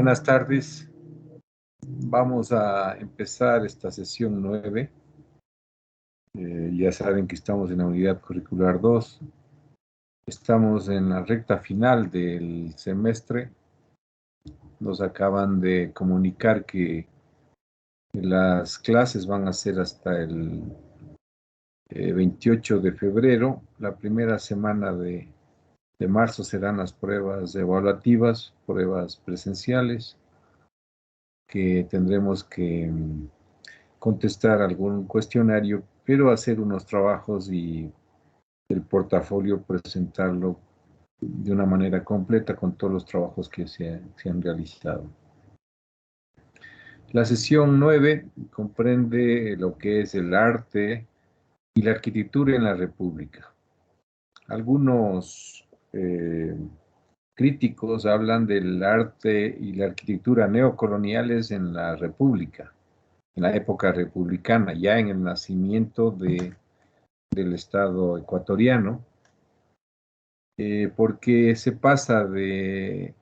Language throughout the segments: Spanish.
Buenas tardes. Vamos a empezar esta sesión 9. Ya saben que estamos en la unidad curricular 2. Estamos en la recta final del semestre. Nos acaban de comunicar que las clases van a ser hasta el 28 de febrero. La primera semana de marzo serán las pruebas evaluativas, pruebas presenciales, que tendremos que contestar algún cuestionario, pero hacer unos trabajos y el portafolio presentarlo de una manera completa con todos los trabajos que se han realizado. La sesión 9 comprende lo que es el arte y la arquitectura en la República. Algunos críticos hablan del arte y la arquitectura neocoloniales en la República, en la época republicana, ya en el nacimiento del Estado ecuatoriano, porque se pasa de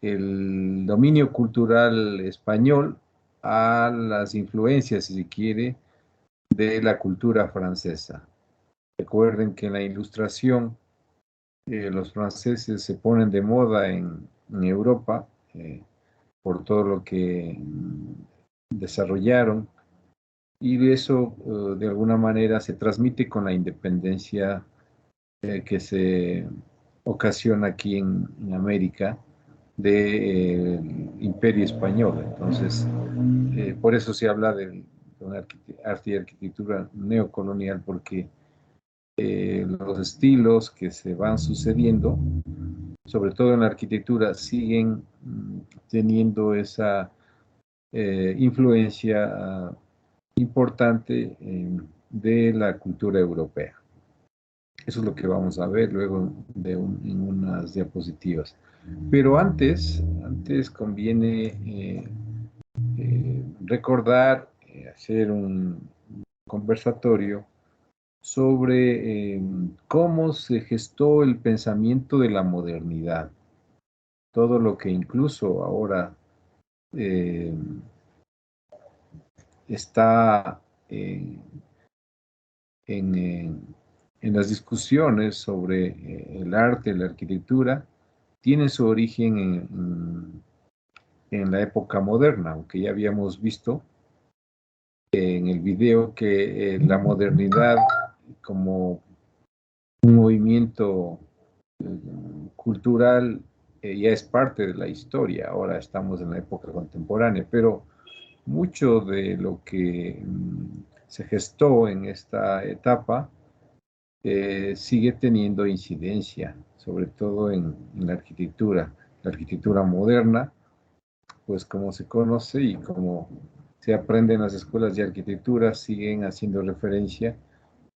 el dominio cultural español a las influencias, si se quiere, de la cultura francesa. Recuerden que en la Ilustración los franceses se ponen de moda en Europa por todo lo que desarrollaron, y eso de alguna manera se transmite con la independencia que se ocasiona aquí en América del Imperio Español. Entonces, por eso se habla de una arte y arquitectura neocolonial, porque los estilos que se van sucediendo, sobre todo en la arquitectura, siguen teniendo esa influencia importante de la cultura europea. Eso es lo que vamos a ver luego en unas diapositivas. Pero antes conviene recordar, hacer un conversatorio sobre cómo se gestó el pensamiento de la modernidad. Todo lo que incluso ahora está en las discusiones sobre el arte, la arquitectura, tiene su origen en la época moderna, aunque ya habíamos visto en el video que la modernidad como un movimiento cultural ya es parte de la historia. Ahora estamos en la época contemporánea, pero mucho de lo que se gestó en esta etapa sigue teniendo incidencia, sobre todo en la arquitectura moderna, pues como se conoce y como se aprende en las escuelas de arquitectura, siguen haciendo referencia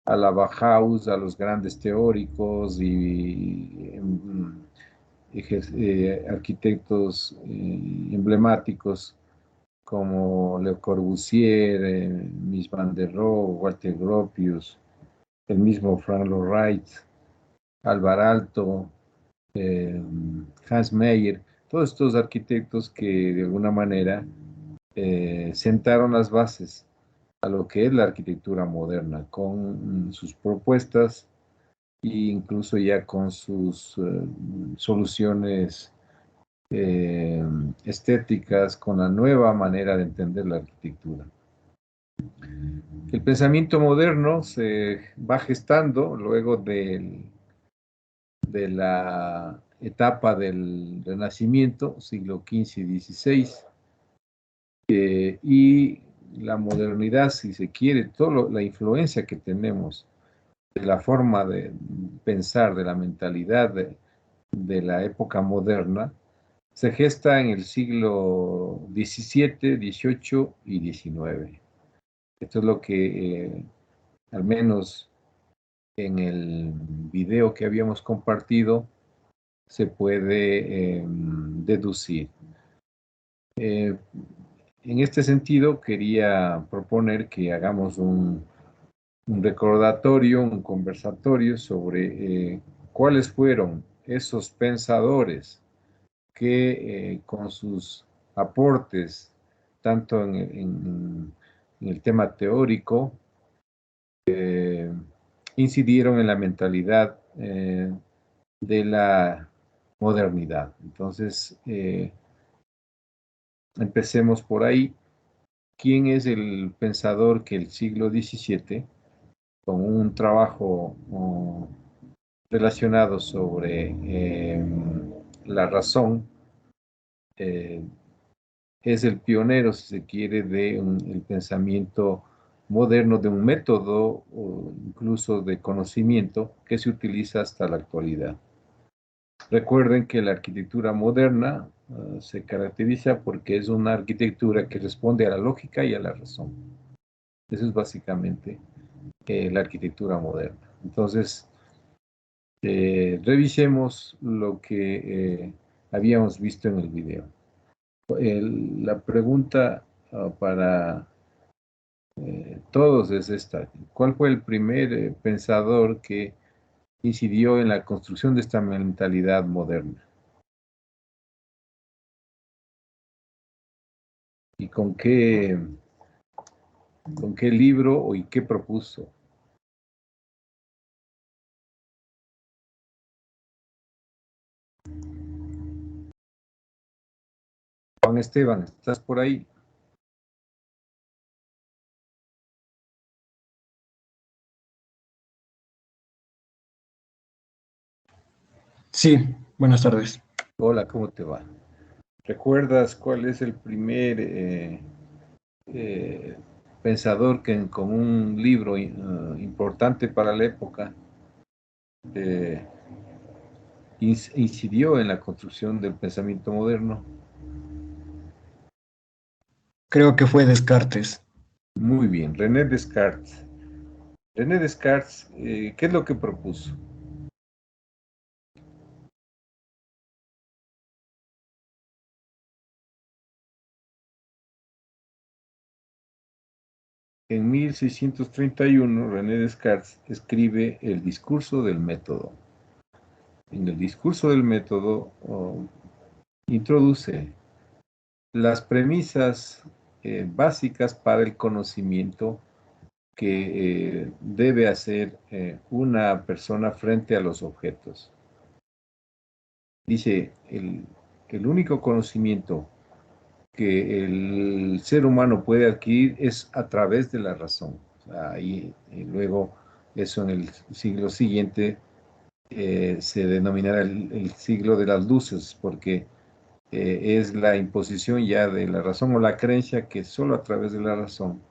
a la Bauhaus, a los grandes teóricos y arquitectos emblemáticos como Le Corbusier, Mies van der Rohe, Walter Gropius, el mismo Frank Lloyd Wright, Alvar Aalto, Hans Meyer, todos estos arquitectos que de alguna manera sentaron las bases a lo que es la arquitectura moderna, con sus propuestas e incluso ya con sus soluciones estéticas, con la nueva manera de entender la arquitectura. El pensamiento moderno se va gestando luego de la etapa del Renacimiento, siglo XV y XVI, y la modernidad, si se quiere, toda la influencia que tenemos de la forma de pensar, de la mentalidad de la época moderna, se gesta en el siglo XVII, XVIII y XIX. Esto es lo que, al menos en el video que habíamos compartido, se puede deducir. En este sentido, quería proponer que hagamos un recordatorio, un conversatorio sobre cuáles fueron esos pensadores que con sus aportes, tanto en el tema teórico, incidieron en la mentalidad de la modernidad. Entonces, empecemos por ahí. ¿Quién es el pensador que el siglo XVII, con un trabajo relacionado sobre la razón, eh, es el pionero, si se quiere, el pensamiento moderno, de un método o incluso de conocimiento que se utiliza hasta la actualidad? Recuerden que la arquitectura moderna se caracteriza porque es una arquitectura que responde a la lógica y a la razón. Eso es básicamente la arquitectura moderna. Entonces, revisemos lo que habíamos visto en el video. La pregunta para todos es esta: ¿cuál fue el primer pensador que incidió en la construcción de esta mentalidad moderna? ¿Y con qué libro y qué propuso? Juan Esteban, ¿estás por ahí? Sí, buenas tardes. Hola, ¿cómo te va? ¿Recuerdas cuál es el primer eh, pensador que con un libro importante para la época eh, incidió en la construcción del pensamiento moderno? Creo que fue Descartes. Muy bien, René Descartes. René Descartes, ¿qué es lo que propuso? En 1631, René Descartes escribe el discurso del método. En el discurso del método introduce las premisas básicas para el conocimiento que debe hacer una persona frente a los objetos. Dice, el único conocimiento que el ser humano puede adquirir es a través de la razón. O sea, y luego, eso en el siglo siguiente se denominará el siglo de las luces, porque es la imposición ya de la razón o la creencia que solo a través de la razón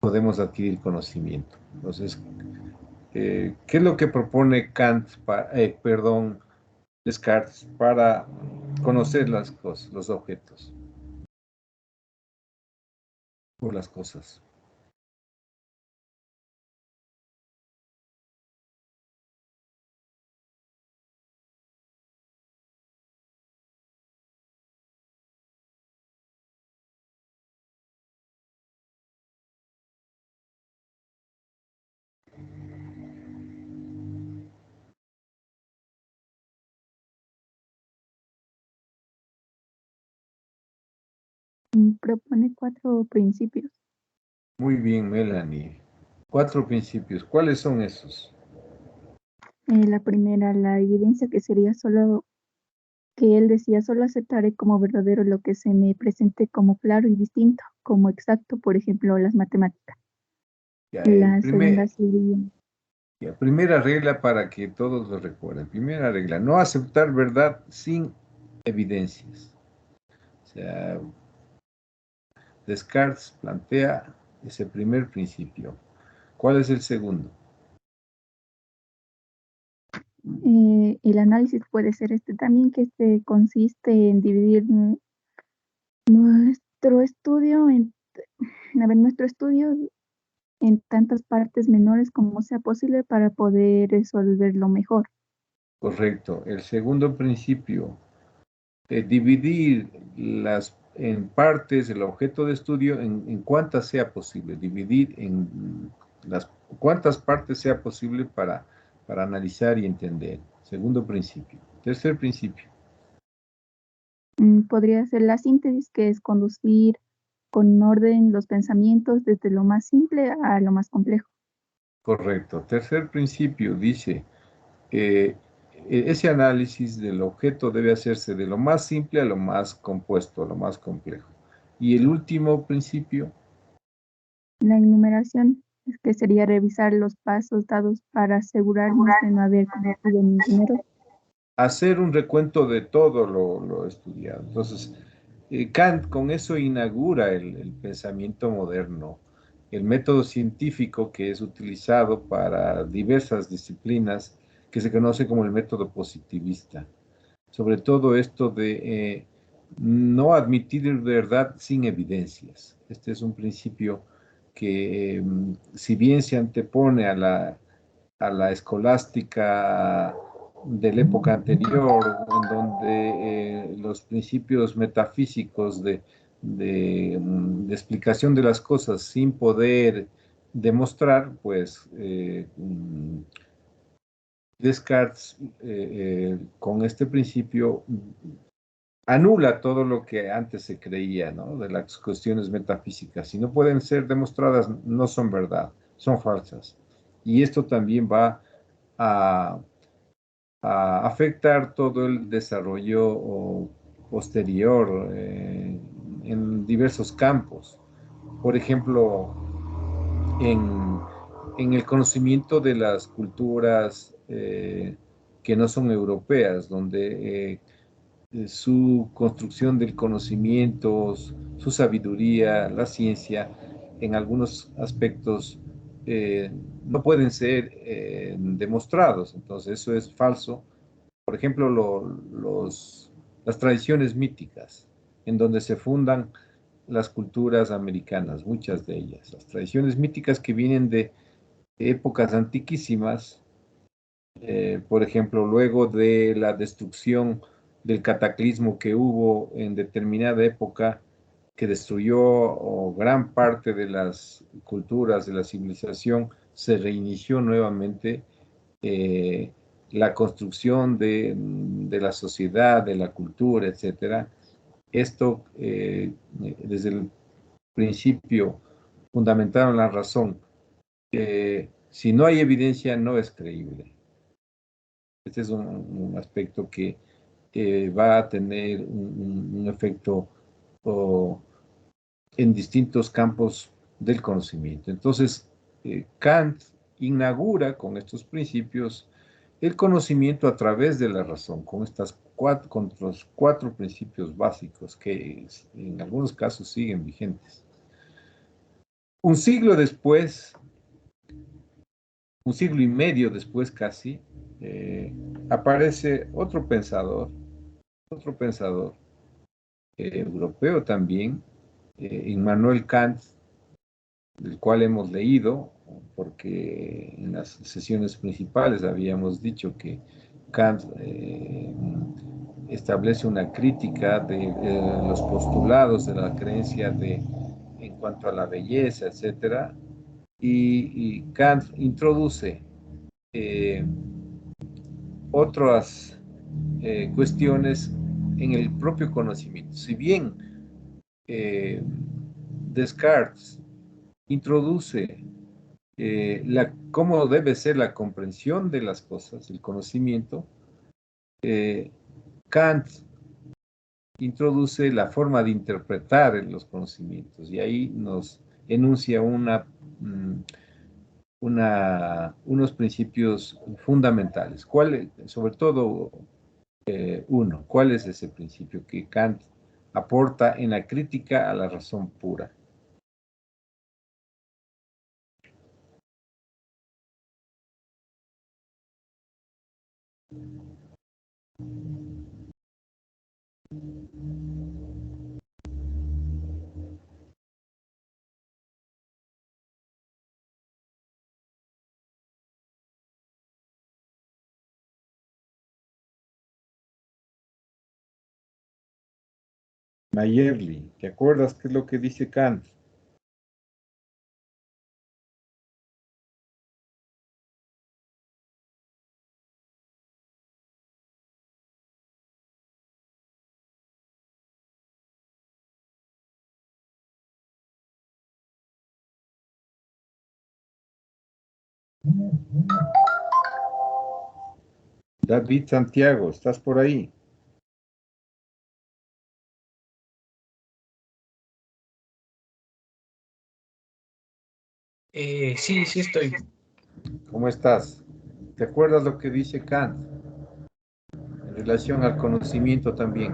podemos adquirir conocimiento. Entonces, ¿qué es lo que propone Descartes para conocer las cosas, los objetos o las cosas? Propone 4 principios. Muy bien, Melanie. 4 principios. ¿Cuáles son esos? La primera, la evidencia, que sería solo que él decía: solo aceptaré como verdadero lo que se me presente como claro y distinto, como exacto, por ejemplo, las matemáticas. Ya, La segunda sería, primera regla para que todos lo recuerden. Primera regla, no aceptar verdad sin evidencias. O sea, Descartes plantea ese primer principio. ¿Cuál es el segundo? el análisis puede ser también, que consiste en dividir nuestro estudio nuestro estudio en tantas partes menores como sea posible para poder resolverlo mejor. Correcto. El segundo principio, dividir en partes el objeto de estudio en cuantas sea posible. Dividir en las cuantas partes sea posible para analizar y entender. Segundo principio. Tercer principio. Podría ser la síntesis, que es conducir con orden los pensamientos desde lo más simple a lo más complejo. Correcto. Tercer principio dice, eh, ese análisis del objeto debe hacerse de lo más simple a lo más compuesto, a lo más complejo. Y el último principio, La enumeración, es que sería revisar los pasos dados para asegurarnos de no haber cometido ningún error. hacer un recuento de todo lo estudiado. Entonces, Kant con eso inaugura el pensamiento moderno, el método científico que es utilizado para diversas disciplinas, que se conoce como el método positivista. Sobre todo esto de no admitir verdad sin evidencias. Este es un principio que, si bien se antepone a la escolástica de la época anterior, en donde los principios metafísicos de explicación de las cosas sin poder demostrar, pues Descartes, con este principio, anula todo lo que antes se creía, ¿no? De las cuestiones metafísicas. Si no pueden ser demostradas, no son verdad, son falsas. Y esto también va a, a afectar todo el desarrollo posterior en diversos campos. Por ejemplo, en, en el conocimiento de las culturas que no son europeas, donde su construcción del conocimiento, su sabiduría, la ciencia, en algunos aspectos no pueden ser demostrados. Entonces, eso es falso. Por ejemplo, las tradiciones míticas, en donde se fundan las culturas americanas, muchas de ellas. Las tradiciones míticas que vienen de épocas antiquísimas, por ejemplo, luego de la destrucción del cataclismo que hubo en determinada época, que destruyó gran parte de las culturas, de la civilización, se reinició nuevamente eh, la construcción de la sociedad, de la cultura, etcétera. Esto, desde el principio, fundamentaron la razón. Si no hay evidencia, no es creíble. Este es un aspecto que va a tener un efecto oh, en distintos campos del conocimiento. Entonces, Kant inaugura con estos principios el conocimiento a través de la razón, con los cuatro principios básicos que en algunos casos siguen vigentes. Un siglo después, un siglo y medio después casi, aparece otro pensador europeo también, Immanuel Kant, del cual hemos leído, porque en las sesiones principales habíamos dicho que Kant establece una crítica de los postulados de la creencia en cuanto a la belleza, etcétera, y Kant introduce eh, otras cuestiones en el propio conocimiento. Si bien eh, Descartes introduce cómo debe ser la comprensión de las cosas, el conocimiento, Kant introduce la forma de interpretar los conocimientos y ahí nos enuncia mm, unos principios fundamentales. Sobre todo uno, ¿cuál es ese principio que Kant aporta en la crítica a la razón pura? Mayerly, ¿te acuerdas qué es lo que dice Kant? David Santiago, ¿estás por ahí? Sí, sí estoy. ¿Cómo estás? ¿Te acuerdas lo que dice Kant en relación al conocimiento también?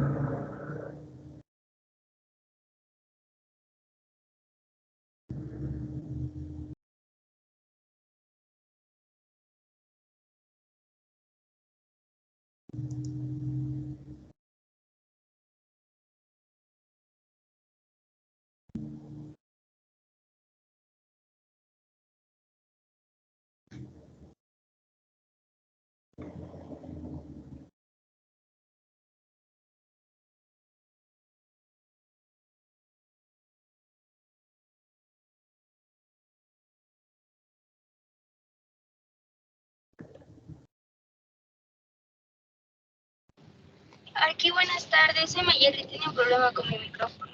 Aquí buenas tardes, soy Mayeli, tiene un problema con mi micrófono,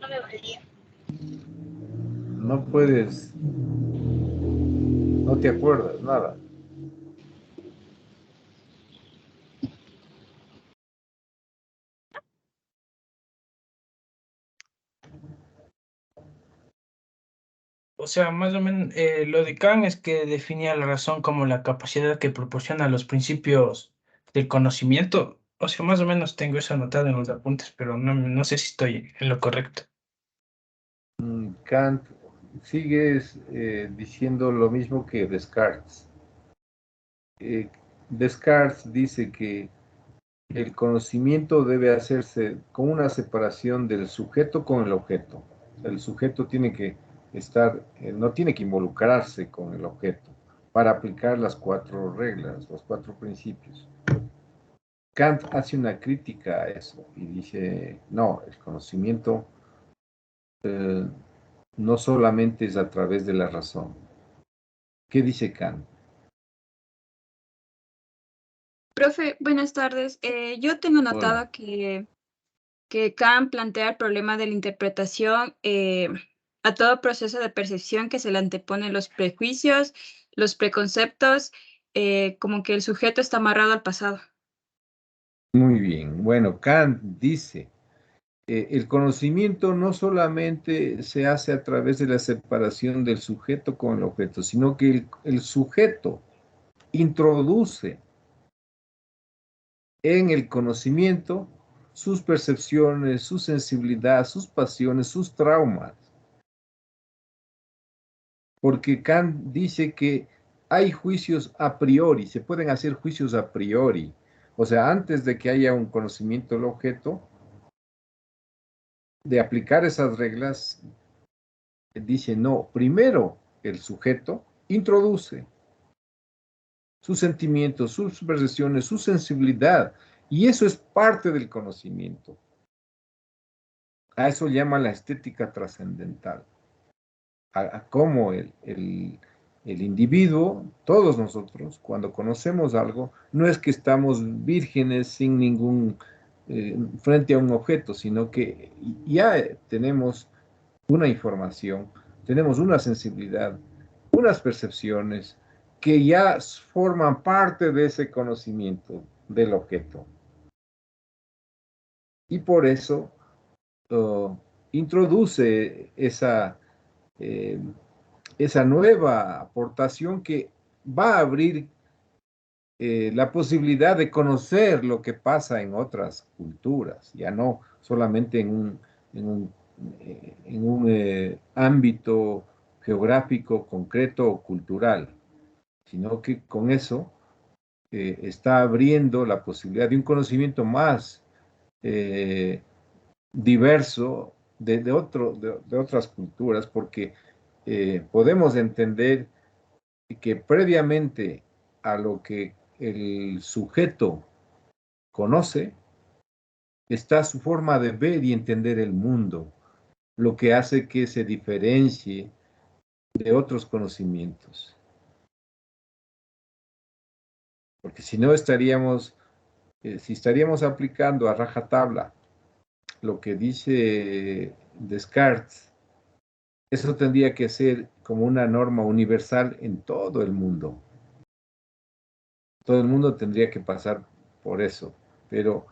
no me valía. No puedes, no te acuerdas, nada. O sea, más o menos lo de Kant es que definía la razón como la capacidad que proporciona los principios del conocimiento. O sea, más o menos tengo eso anotado en los apuntes, pero no sé si estoy en lo correcto. Kant sigues diciendo lo mismo que Descartes. Eh, Descartes dice que el conocimiento debe hacerse con una separación del sujeto con el objeto. El sujeto tiene que estar, no tiene que involucrarse con el objeto para aplicar las cuatro reglas, los cuatro principios. Kant hace una crítica a eso y dice, no, el conocimiento eh, no solamente es a través de la razón. ¿Qué dice Kant? Profe, buenas tardes. Yo tengo Hola. notado que Kant plantea el problema de la interpretación a todo proceso de percepción que se le antepone los prejuicios, los preconceptos, como que el sujeto está amarrado al pasado. Muy bien. Bueno, Kant dice, el conocimiento no solamente se hace a través de la separación del sujeto con el objeto, sino que el sujeto introduce en el conocimiento sus percepciones, su sensibilidad, sus pasiones, sus traumas. Porque Kant dice que hay juicios a priori, se pueden hacer juicios a priori. O sea, antes de que haya un conocimiento del objeto, de aplicar esas reglas, dice no, primero el sujeto introduce sus sentimientos, sus percepciones, su sensibilidad, y eso es parte del conocimiento. A eso llama la estética trascendental. A cómo el individuo, todos nosotros, cuando conocemos algo, no es que estamos vírgenes sin ningún, frente a un objeto, sino que ya tenemos una información, tenemos una sensibilidad, unas percepciones que ya forman parte de ese conocimiento del objeto. Y por eso introduce eh, esa nueva aportación que va a abrir la posibilidad de conocer lo que pasa en otras culturas, ya no solamente en un, en un ámbito geográfico concreto o cultural, sino que con eso está abriendo la posibilidad de un conocimiento más eh, diverso de otras culturas, porque podemos entender que previamente a lo que el sujeto conoce, está su forma de ver y entender el mundo, lo que hace que se diferencie de otros conocimientos. Porque si no estaríamos, si estaríamos aplicando a rajatabla lo que dice Descartes, eso tendría que ser como una norma universal en todo el mundo. Todo el mundo tendría que pasar por eso, pero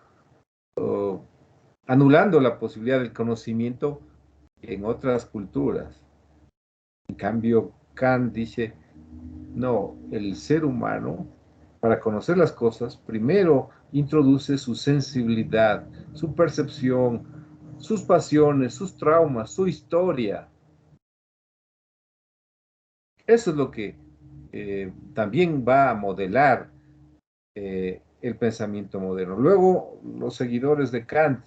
anulando la posibilidad del conocimiento en otras culturas. En cambio, Kant dice, no, el ser humano, para conocer las cosas, primero introduce su sensibilidad, su percepción, sus pasiones, sus traumas, su historia. Eso es lo que también va a modelar el pensamiento moderno. Luego, los seguidores de Kant,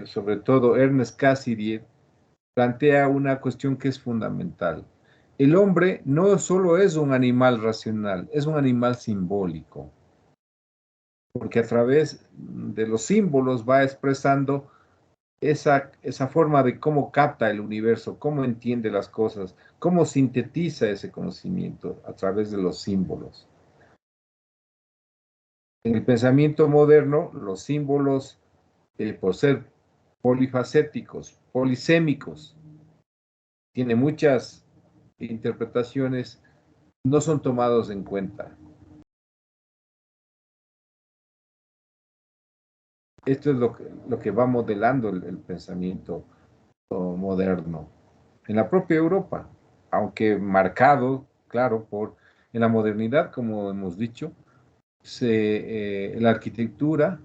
sobre todo Ernest Cassidy, plantea una cuestión que es fundamental. El hombre no solo es un animal racional, es un animal simbólico, porque a través de los símbolos va expresando esa forma de cómo capta el universo, cómo entiende las cosas, cómo sintetiza ese conocimiento a través de los símbolos. En el pensamiento moderno, los símbolos, por ser polifacéticos, polisémicos, tiene muchas interpretaciones, no son tomados en cuenta. Esto es lo que va modelando el pensamiento moderno en la propia Europa, aunque marcado, claro, en la modernidad, como hemos dicho, la arquitectura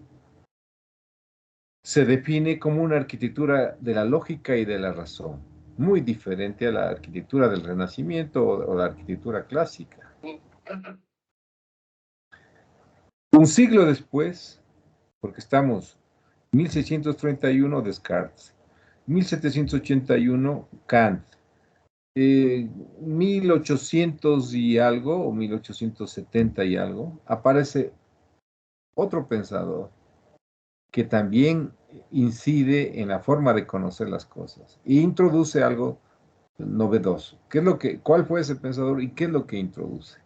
se define como una arquitectura de la lógica y de la razón, muy diferente a la arquitectura del Renacimiento o la arquitectura clásica. Un siglo después, porque estamos 1631 Descartes, 1781 Kant, 1800 y algo, o 1870 y algo, aparece otro pensador que también incide en la forma de conocer las cosas e introduce algo novedoso. ¿Cuál fue ese pensador y qué es lo que introduce?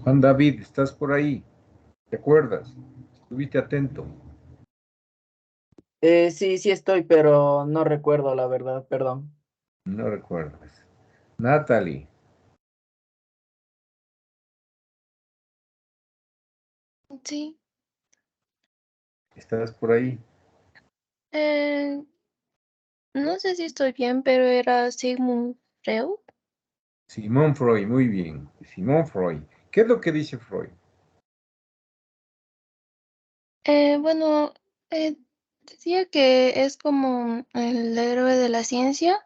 Juan David, ¿estás por ahí? ¿Te acuerdas? ¿Estuviste atento? Sí, sí estoy, pero no recuerdo la verdad, perdón. No recuerdas. Natalie, Sí, ¿estás por ahí? eh, no sé si estoy bien, pero era Sigmund Freud. Simón Freud, muy bien. Simón Freud. ¿Qué es lo que dice Freud? Bueno, decía que es como el héroe de la ciencia,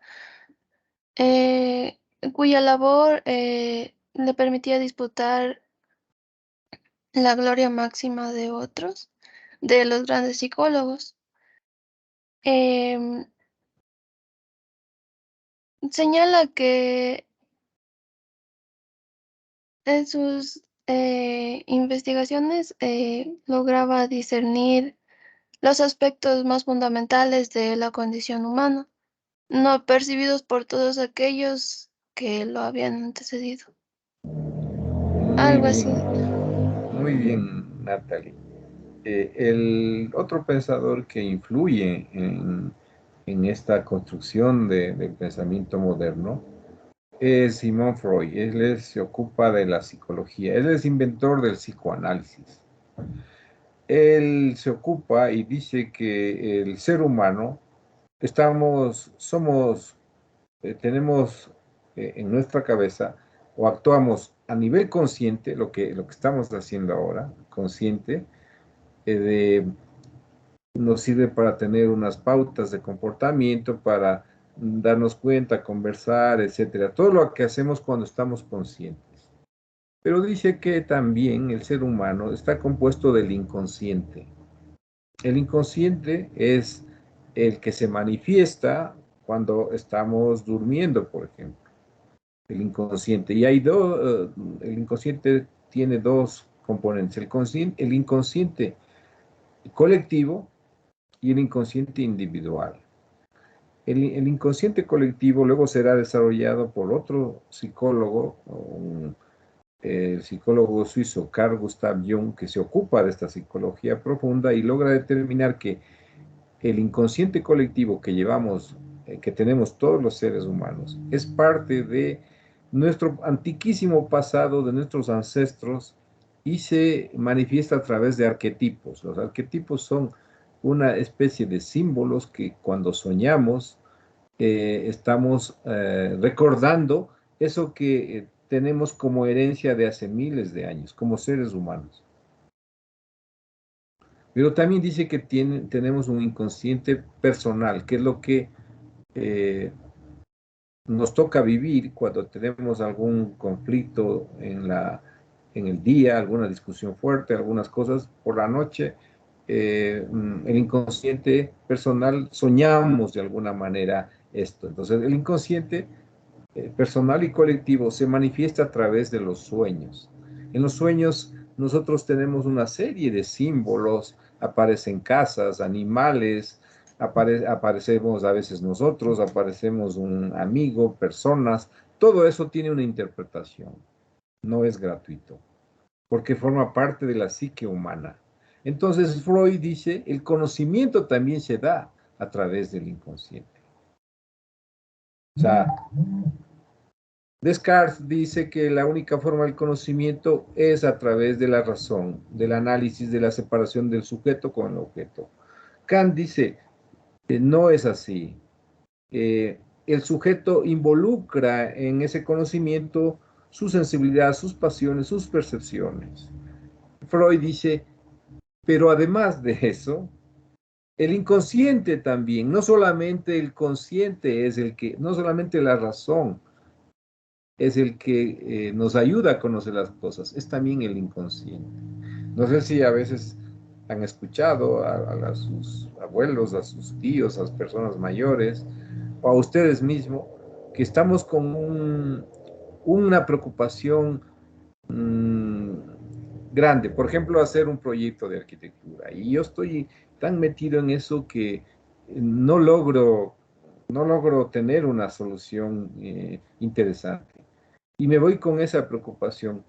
cuya labor le permitía disputar la gloria máxima de otros, de los grandes psicólogos. Em, Señala que en sus investigaciones lograba discernir los aspectos más fundamentales de la condición humana, no percibidos por todos aquellos que lo habían antecedido. Muy Algo así. bien, muy bien, Natalie. El otro pensador que influye en esta construcción del pensamiento moderno es Sigmund Freud. Se ocupa de la psicología. Él es inventor del psicoanálisis. Él se ocupa y dice que el ser humano tenemos en nuestra cabeza o actuamos a nivel consciente, lo que estamos haciendo ahora, consciente, nos sirve para tener unas pautas de comportamiento, para darnos cuenta, conversar, etcétera. Todo lo que hacemos cuando estamos conscientes. Pero dice que también el ser humano está compuesto del inconsciente. El inconsciente es el que se manifiesta cuando estamos durmiendo, por ejemplo. El inconsciente. Y hay el inconsciente tiene dos componentes. El inconsciente colectivo y el inconsciente individual. El inconsciente colectivo luego será desarrollado por otro psicólogo, el psicólogo suizo Carl Gustav Jung, que se ocupa de esta psicología profunda y logra determinar que el inconsciente colectivo que llevamos, que tenemos todos los seres humanos, es parte de nuestro antiquísimo pasado, de nuestros ancestros, y se manifiesta a través de arquetipos. Los arquetipos son una especie de símbolos que cuando soñamos estamos recordando eso que tenemos como herencia de hace miles de años, como seres humanos. Pero también dice que tenemos un inconsciente personal, que es lo que nos toca vivir cuando tenemos algún conflicto en el día, alguna discusión fuerte, algunas cosas por la noche. El inconsciente personal soñamos de alguna manera esto. Entonces, el inconsciente personal y colectivo se manifiesta a través de los sueños. En los sueños nosotros tenemos una serie de símbolos, aparecen casas, animales, aparecemos a veces nosotros, aparecemos un amigo, personas, todo eso tiene una interpretación, no es gratuito, porque forma parte de la psique humana. Entonces Freud dice, el conocimiento también se da a través del inconsciente. O sea, Descartes dice que la única forma del conocimiento es a través de la razón, del análisis, de la separación del sujeto con el objeto. Kant dice que no es así. El sujeto involucra en ese conocimiento su sensibilidad, sus pasiones, sus percepciones. Freud dice, pero además de eso, el inconsciente también, no solamente el consciente es el que, no solamente la razón es el que nos ayuda a conocer las cosas, es también el inconsciente. No sé si a veces han escuchado a sus abuelos, a sus tíos, a las personas mayores, o a ustedes mismos, que estamos con una preocupación grande. Por ejemplo, hacer un proyecto de arquitectura. Y yo estoy tan metido en eso que no logro tener una solución interesante. Y me voy con esa preocupación.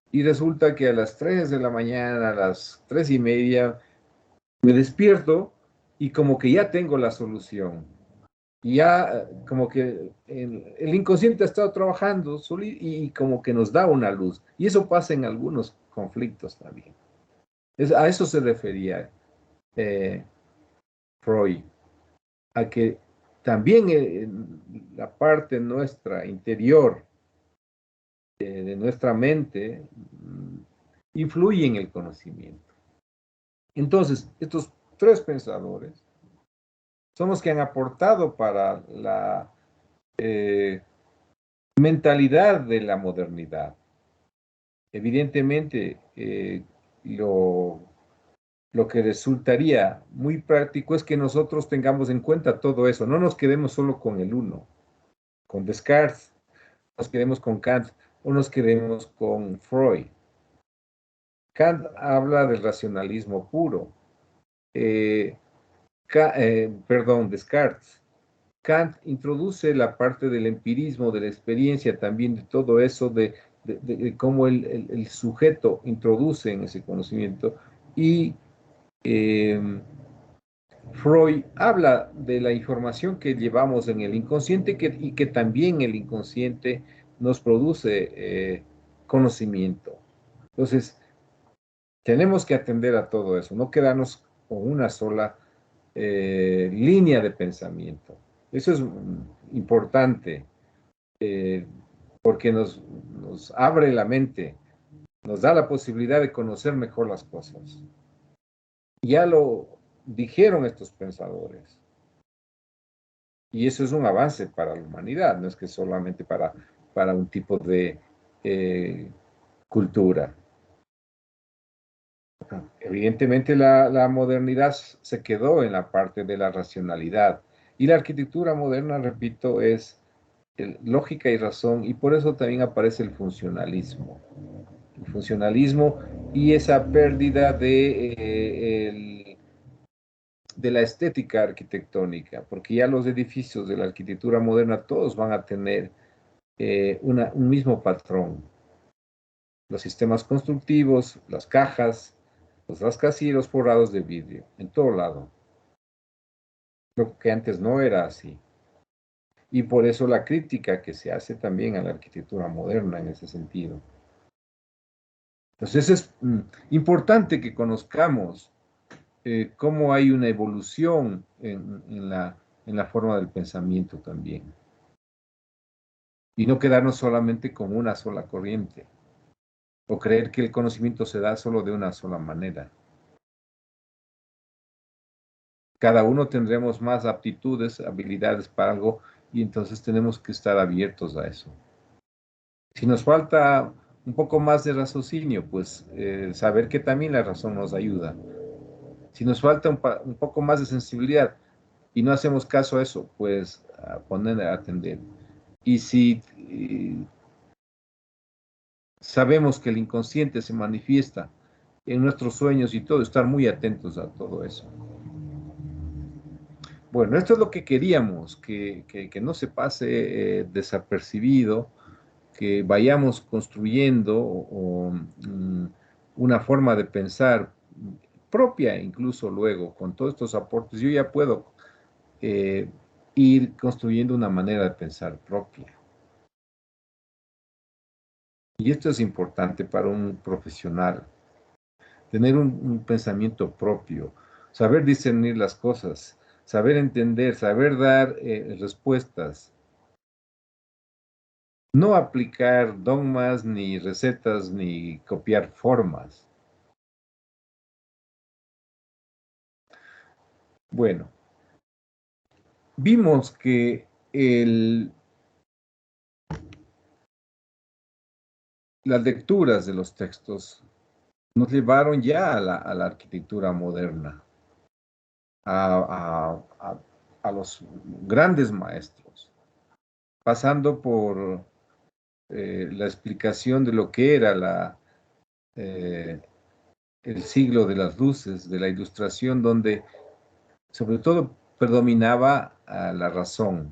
Y resulta que a las 3 de la mañana, a las 3:30, me despierto y como que ya tengo la solución. Y ya como que el inconsciente ha estado trabajando y como que nos da una luz. Y eso pasa en algunos conflictos también. A eso se refería Freud, a que también la parte nuestra interior, de nuestra mente, influye en el conocimiento. Entonces, estos tres pensadores son los que han aportado para la mentalidad de la modernidad. Evidentemente, lo que resultaría muy práctico es que nosotros tengamos en cuenta todo eso, no nos quedemos solo con el uno, con Descartes, nos quedemos con Kant o nos quedemos con Freud. Kant habla del racionalismo puro. Descartes. Kant introduce la parte del empirismo, de la experiencia, también de todo eso, de cómo el sujeto introduce en ese conocimiento. Y Freud habla de la información que llevamos en el inconsciente y que también el inconsciente nos produce conocimiento. Entonces, tenemos que atender a todo eso, no quedarnos con una sola línea de pensamiento. Eso es importante. eh, porque nos abre la mente, nos da la posibilidad de conocer mejor las cosas. Ya lo dijeron estos pensadores. Y eso es un avance para la humanidad, no es que solamente para un tipo de cultura. Evidentemente la modernidad se quedó en la parte de la racionalidad y la arquitectura moderna, repito, es lógica y razón, y por eso también aparece el funcionalismo. El funcionalismo y esa pérdida de la estética arquitectónica, porque ya los edificios de la arquitectura moderna todos van a tener un mismo patrón. Los sistemas constructivos, las cajas, los rascacielos forrados de vidrio, en todo lado. Lo que antes no era así. Y por eso la crítica que se hace también a la arquitectura moderna en ese sentido. Entonces es importante que conozcamos cómo hay una evolución en la forma del pensamiento también. Y no quedarnos solamente con una sola corriente, o creer que el conocimiento se da solo de una sola manera. Cada uno tendremos más aptitudes, habilidades para algo, y entonces tenemos que estar abiertos a eso. Si nos falta un poco más de raciocinio, pues saber que también la razón nos ayuda. Si nos falta un poco más de sensibilidad y no hacemos caso a eso, pues a poner a atender. Y si sabemos que el inconsciente se manifiesta en nuestros sueños y todo, estar muy atentos a todo eso. Bueno, esto es lo que queríamos, que no se pase desapercibido, que vayamos construyendo una forma de pensar propia, incluso luego, con todos estos aportes, yo ya puedo ir construyendo una manera de pensar propia. Y esto es importante para un profesional, tener un pensamiento propio, saber discernir las cosas, saber entender, saber dar respuestas. No aplicar dogmas, ni recetas, ni copiar formas. Bueno, vimos que las lecturas de los textos nos llevaron ya a la arquitectura moderna, a los grandes maestros, pasando por la explicación de lo que era eh, el siglo de las luces, de la ilustración, donde sobre todo predominaba la razón.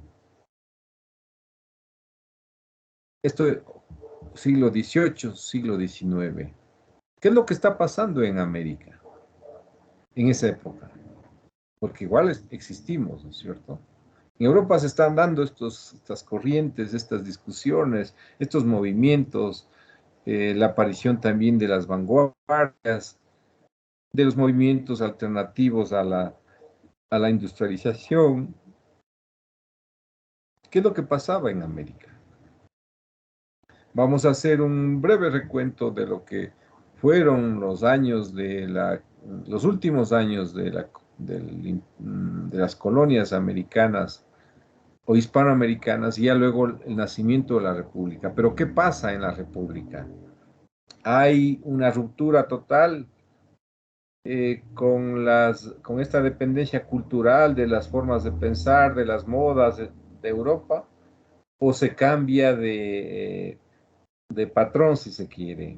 Esto siglo XVIII, siglo XIX. ¿Qué es lo que está pasando en América en esa época? Porque igual existimos, ¿no es cierto? En Europa se están dando estas corrientes, estas discusiones, estos movimientos, la aparición también de las vanguardias, de los movimientos alternativos a la industrialización. ¿Qué es lo que pasaba en América? Vamos a hacer un breve recuento de lo que fueron los años los últimos años de las colonias americanas o hispanoamericanas y ya luego el nacimiento de la República. Pero ¿qué pasa en la República? Hay una ruptura total con esta dependencia cultural de las formas de pensar, de las modas de Europa, o se cambia de patrón, si se quiere.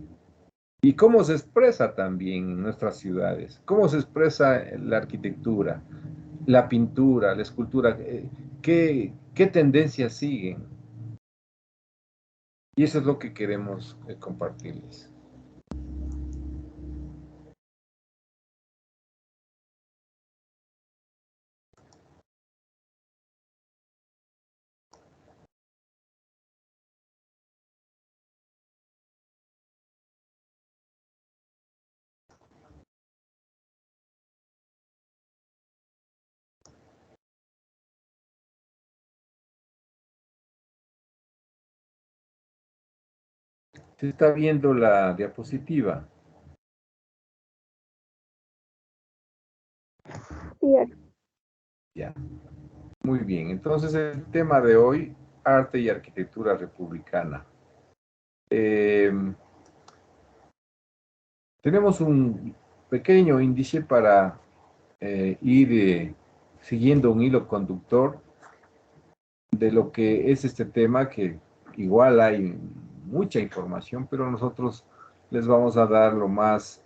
Y cómo se expresa también en nuestras ciudades, cómo se expresa la arquitectura, la pintura, la escultura, qué tendencias siguen. Y eso es lo que queremos compartirles. Se está viendo la diapositiva. Sí, Ya. Muy bien. Entonces, el tema de hoy, arte y arquitectura republicana. Tenemos un pequeño índice para ir siguiendo un hilo conductor de lo que es este tema, que igual hay mucha información, pero nosotros les vamos a dar lo más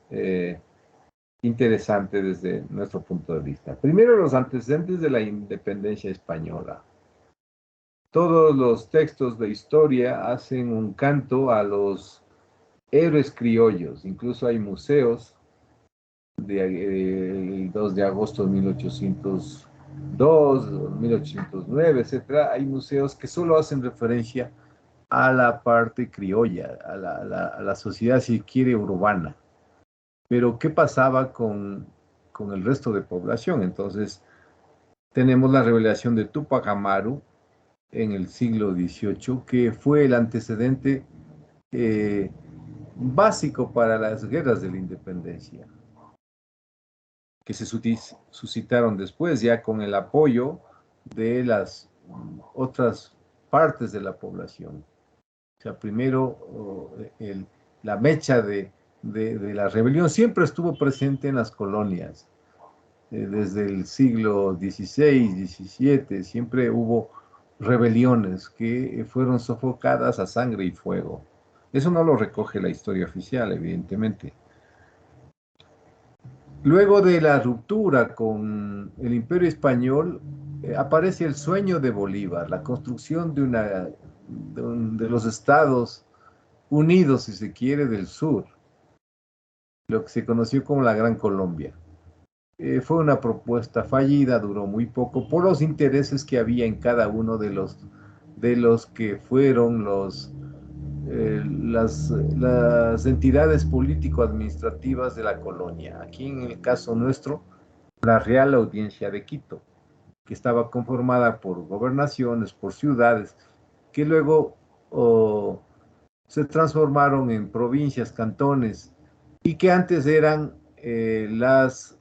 interesante desde nuestro punto de vista. Primero, los antecedentes de la independencia española. Todos los textos de historia hacen un canto a los héroes criollos, incluso hay museos el 2 de agosto de 1802, 1809, etcétera. Hay museos que solo hacen referencia a la parte criolla, a la sociedad, si quiere, urbana. Pero, ¿qué pasaba con el resto de población? Entonces, tenemos la revelación de Túpac Amaru en el siglo XVIII, que fue el antecedente básico para las guerras de la independencia, que se suscitaron después ya con el apoyo de las otras partes de la población. O sea, primero la mecha de la rebelión siempre estuvo presente en las colonias. Desde el siglo XVI, XVII, siempre hubo rebeliones que fueron sofocadas a sangre y fuego. Eso no lo recoge la historia oficial, evidentemente. Luego de la ruptura con el Imperio Español, aparece el sueño de Bolívar, la construcción de los Estados Unidos, si se quiere, del sur, lo que se conoció como la Gran Colombia. Fue una propuesta fallida, duró muy poco, por los intereses que había en cada uno de los que fueron las entidades político-administrativas de la colonia. Aquí en el caso nuestro, la Real Audiencia de Quito, que estaba conformada por gobernaciones, por ciudades, que luego se transformaron en provincias, cantones, y que antes eran las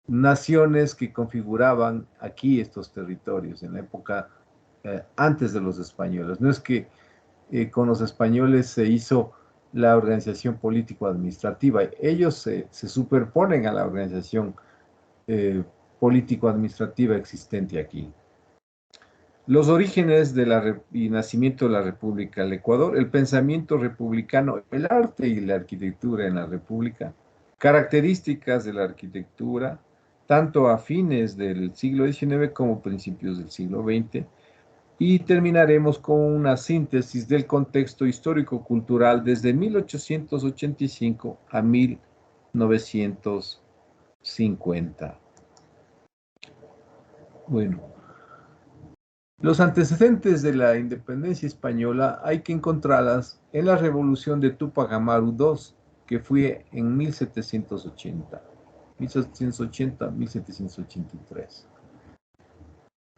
naciones que configuraban aquí estos territorios, en la época antes de los españoles. No es que con los españoles se hizo la organización político-administrativa. Ellos se superponen a la organización político-administrativa existente aquí. Los orígenes y nacimiento de la República del Ecuador, el pensamiento republicano, el arte y la arquitectura en la República, características de la arquitectura, tanto a fines del siglo XIX como principios del siglo XX, y terminaremos con una síntesis del contexto histórico-cultural desde 1885 a 1950. Bueno, los antecedentes de la independencia española hay que encontrarlas en la revolución de Túpac Amaru II, que fue en 1780-1783.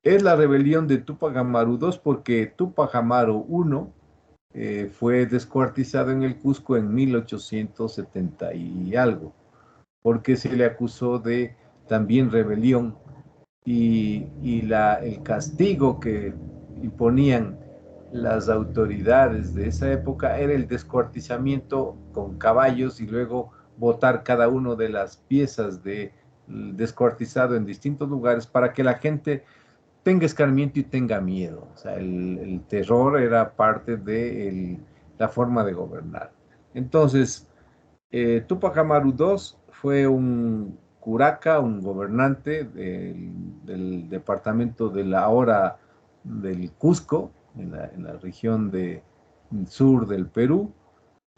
Es la rebelión de Túpac Amaru II porque Túpac Amaru I fue descuartizado en el Cusco en 1870 y algo, porque se le acusó de también rebelión y el castigo que imponían las autoridades de esa época era el descuartizamiento con caballos y luego botar cada una de las piezas de descuartizado en distintos lugares para que la gente tenga escarmiento y tenga miedo. O sea, el terror era parte de la forma de gobernar. Entonces, Túpac Amaru II fue un curaca, un gobernante del departamento de la ahora del Cusco, en la región sur del Perú,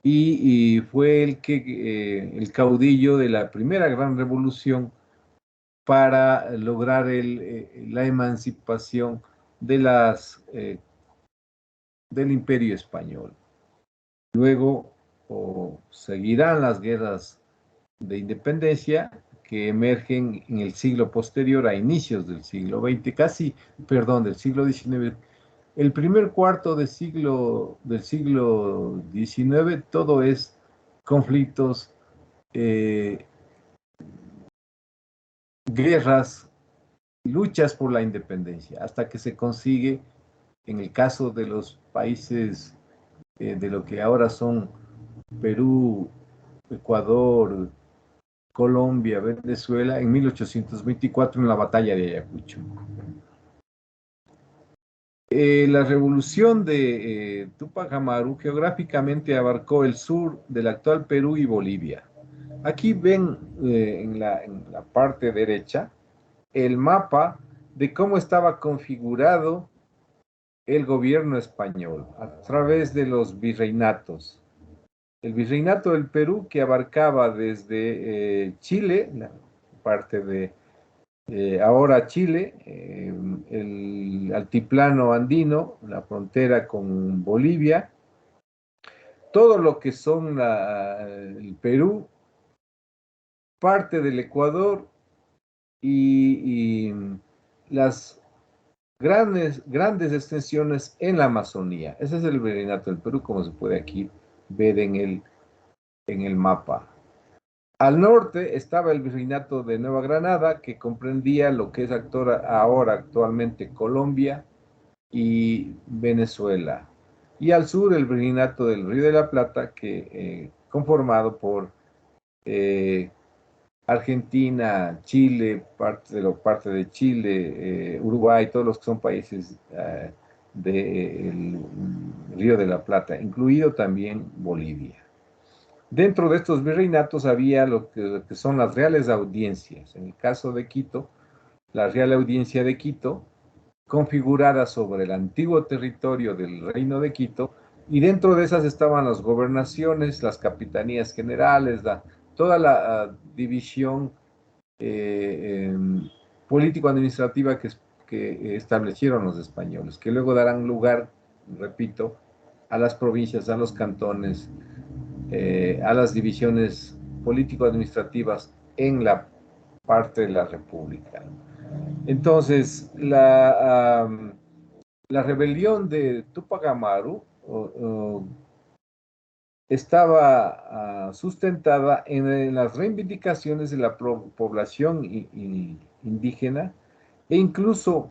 y fue el caudillo de la primera gran revolución para lograr la emancipación del Imperio Español. Luego seguirán las guerras de independencia que emergen en el siglo posterior, a inicios del siglo XX, del siglo XIX, El primer cuarto del siglo XIX, todo es conflictos, guerras, luchas por la independencia, hasta que se consigue, en el caso de los países de lo que ahora son Perú, Ecuador, Colombia, Venezuela, en 1824 en la batalla de Ayacucho. La revolución de Túpac Amaru geográficamente abarcó el sur del actual Perú y Bolivia. Aquí ven en la parte derecha el mapa de cómo estaba configurado el gobierno español a través de los virreinatos. El virreinato del Perú, que abarcaba desde Chile, la parte de ahora Chile, el altiplano andino, la frontera con Bolivia, todo lo que son el Perú, parte del Ecuador y las grandes extensiones en la Amazonía. Ese es el virreinato del Perú, como se puede aquí ver en el mapa. Al norte estaba el virreinato de Nueva Granada, que comprendía lo que es ahora actualmente Colombia y Venezuela. Y al sur el virreinato del Río de la Plata, que conformado por Argentina, Chile, parte de Chile, Uruguay, todos los que son países del Río de la Plata, incluido también Bolivia. Dentro de estos virreinatos había lo que son las reales audiencias. En el caso de Quito, la Real Audiencia de Quito, configurada sobre el antiguo territorio del Reino de Quito, y dentro de esas estaban las gobernaciones, las capitanías generales, toda la división político-administrativa que establecieron los españoles, que luego darán lugar, repito, a las provincias, a los cantones, a las divisiones político-administrativas en la parte de la República. Entonces, la rebelión de Túpac Amaru estaba sustentada en las reivindicaciones de la población indígena e incluso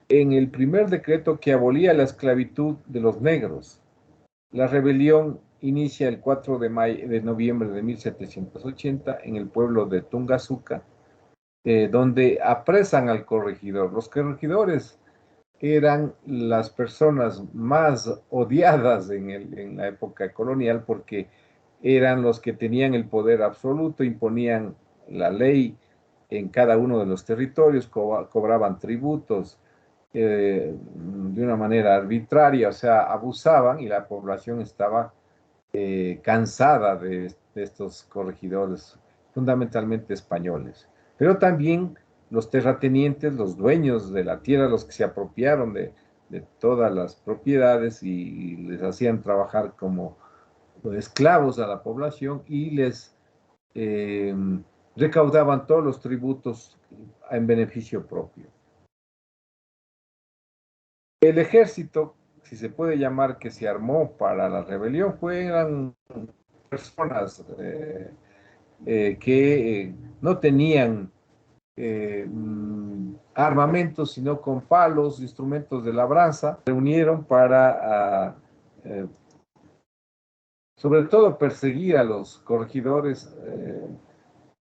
en el primer decreto que abolía la esclavitud de los negros. La rebelión inicia el 4 de noviembre de 1780 en el pueblo de Tungazuca, donde apresan al corregidor. Los corregidores eran las personas más odiadas en la época colonial porque eran los que tenían el poder absoluto, imponían la ley en cada uno de los territorios, cobraban tributos de una manera arbitraria, o sea, abusaban y la población estaba cansada de estos corregidores, fundamentalmente españoles. Pero también los terratenientes, los dueños de la tierra, los que se apropiaron de todas las propiedades y les hacían trabajar como esclavos a la población y les recaudaban todos los tributos en beneficio propio. El ejército, si se puede llamar, que se armó para la rebelión, eran personas que no tenían armamentos, sino con palos, instrumentos de labranza, se reunieron para, sobre todo, perseguir a los corregidores,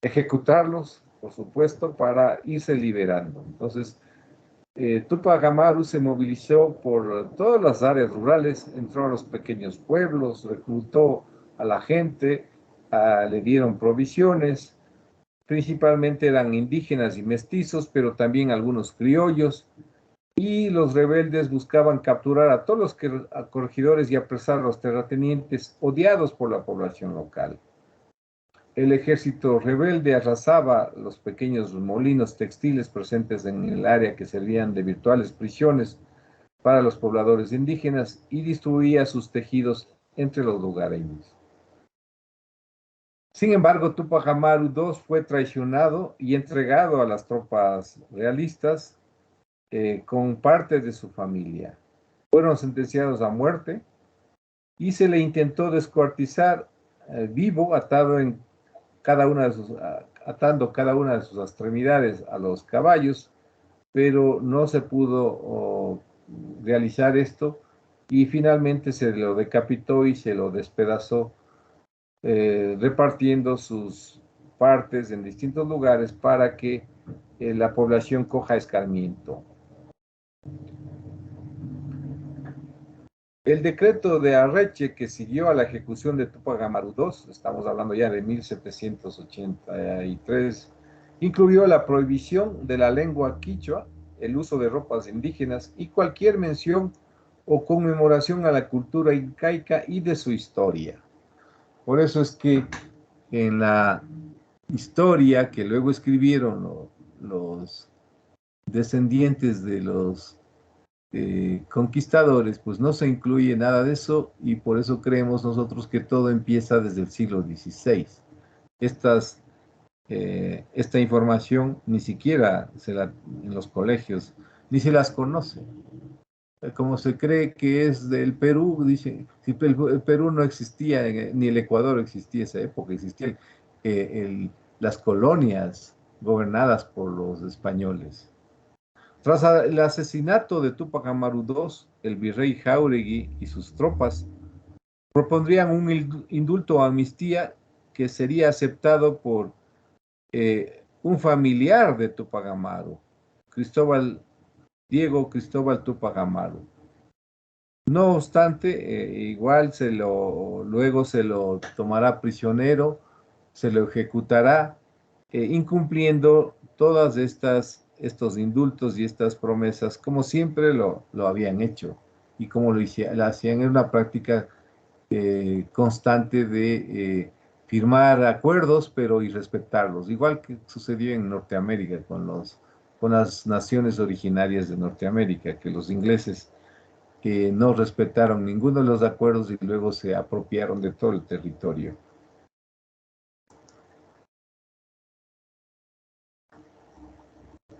ejecutarlos, por supuesto, para irse liberando. Entonces, Túpac Amaru se movilizó por todas las áreas rurales, entró a los pequeños pueblos, reclutó a la gente, le dieron provisiones. Principalmente eran indígenas y mestizos, pero también algunos criollos, y los rebeldes buscaban capturar a todos los corregidores y apresar a los terratenientes odiados por la población local. El ejército rebelde arrasaba los pequeños molinos textiles presentes en el área que servían de virtuales prisiones para los pobladores indígenas y distribuía sus tejidos entre los lugareños. Sin embargo, Túpac Amaru II fue traicionado y entregado a las tropas realistas con parte de su familia. fueron sentenciados a muerte y se le intentó descuartizar vivo, atado en cada una de sus, atando cada una de sus extremidades a los caballos, pero no se pudo realizar esto y finalmente se lo decapitó y se lo despedazó, repartiendo sus partes en distintos lugares para que la población coja escarmiento. El decreto de Arreche, que siguió a la ejecución de Túpac Amaru II, estamos hablando ya de 1783, incluyó la prohibición de la lengua quichua, el uso de ropas indígenas y cualquier mención o conmemoración a la cultura incaica y de su historia. Por eso es que en la historia que luego escribieron los descendientes de los conquistadores, pues no se incluye nada de eso y por eso creemos nosotros que todo empieza desde el siglo XVI. Esta información ni siquiera en los colegios ni se las conoce. Como se cree que es del Perú, dice, si el Perú no existía, ni el Ecuador existía en esa época, existían las colonias gobernadas por los españoles. Tras el asesinato de Túpac Amaru II, el virrey Jáuregui y sus tropas propondrían un indulto o amnistía que sería aceptado por un familiar de Túpac Amaru, Diego Cristóbal Túpac Amaru. No obstante, igual luego se lo tomará prisionero, se lo ejecutará, incumpliendo todas estos indultos y estas promesas, como siempre lo habían hecho y como lo hacían en una práctica constante de firmar acuerdos, pero y respetarlos, igual que sucedió en Norteamérica con las naciones originarias de Norteamérica, que los ingleses no respetaron ninguno de los acuerdos y luego se apropiaron de todo el territorio.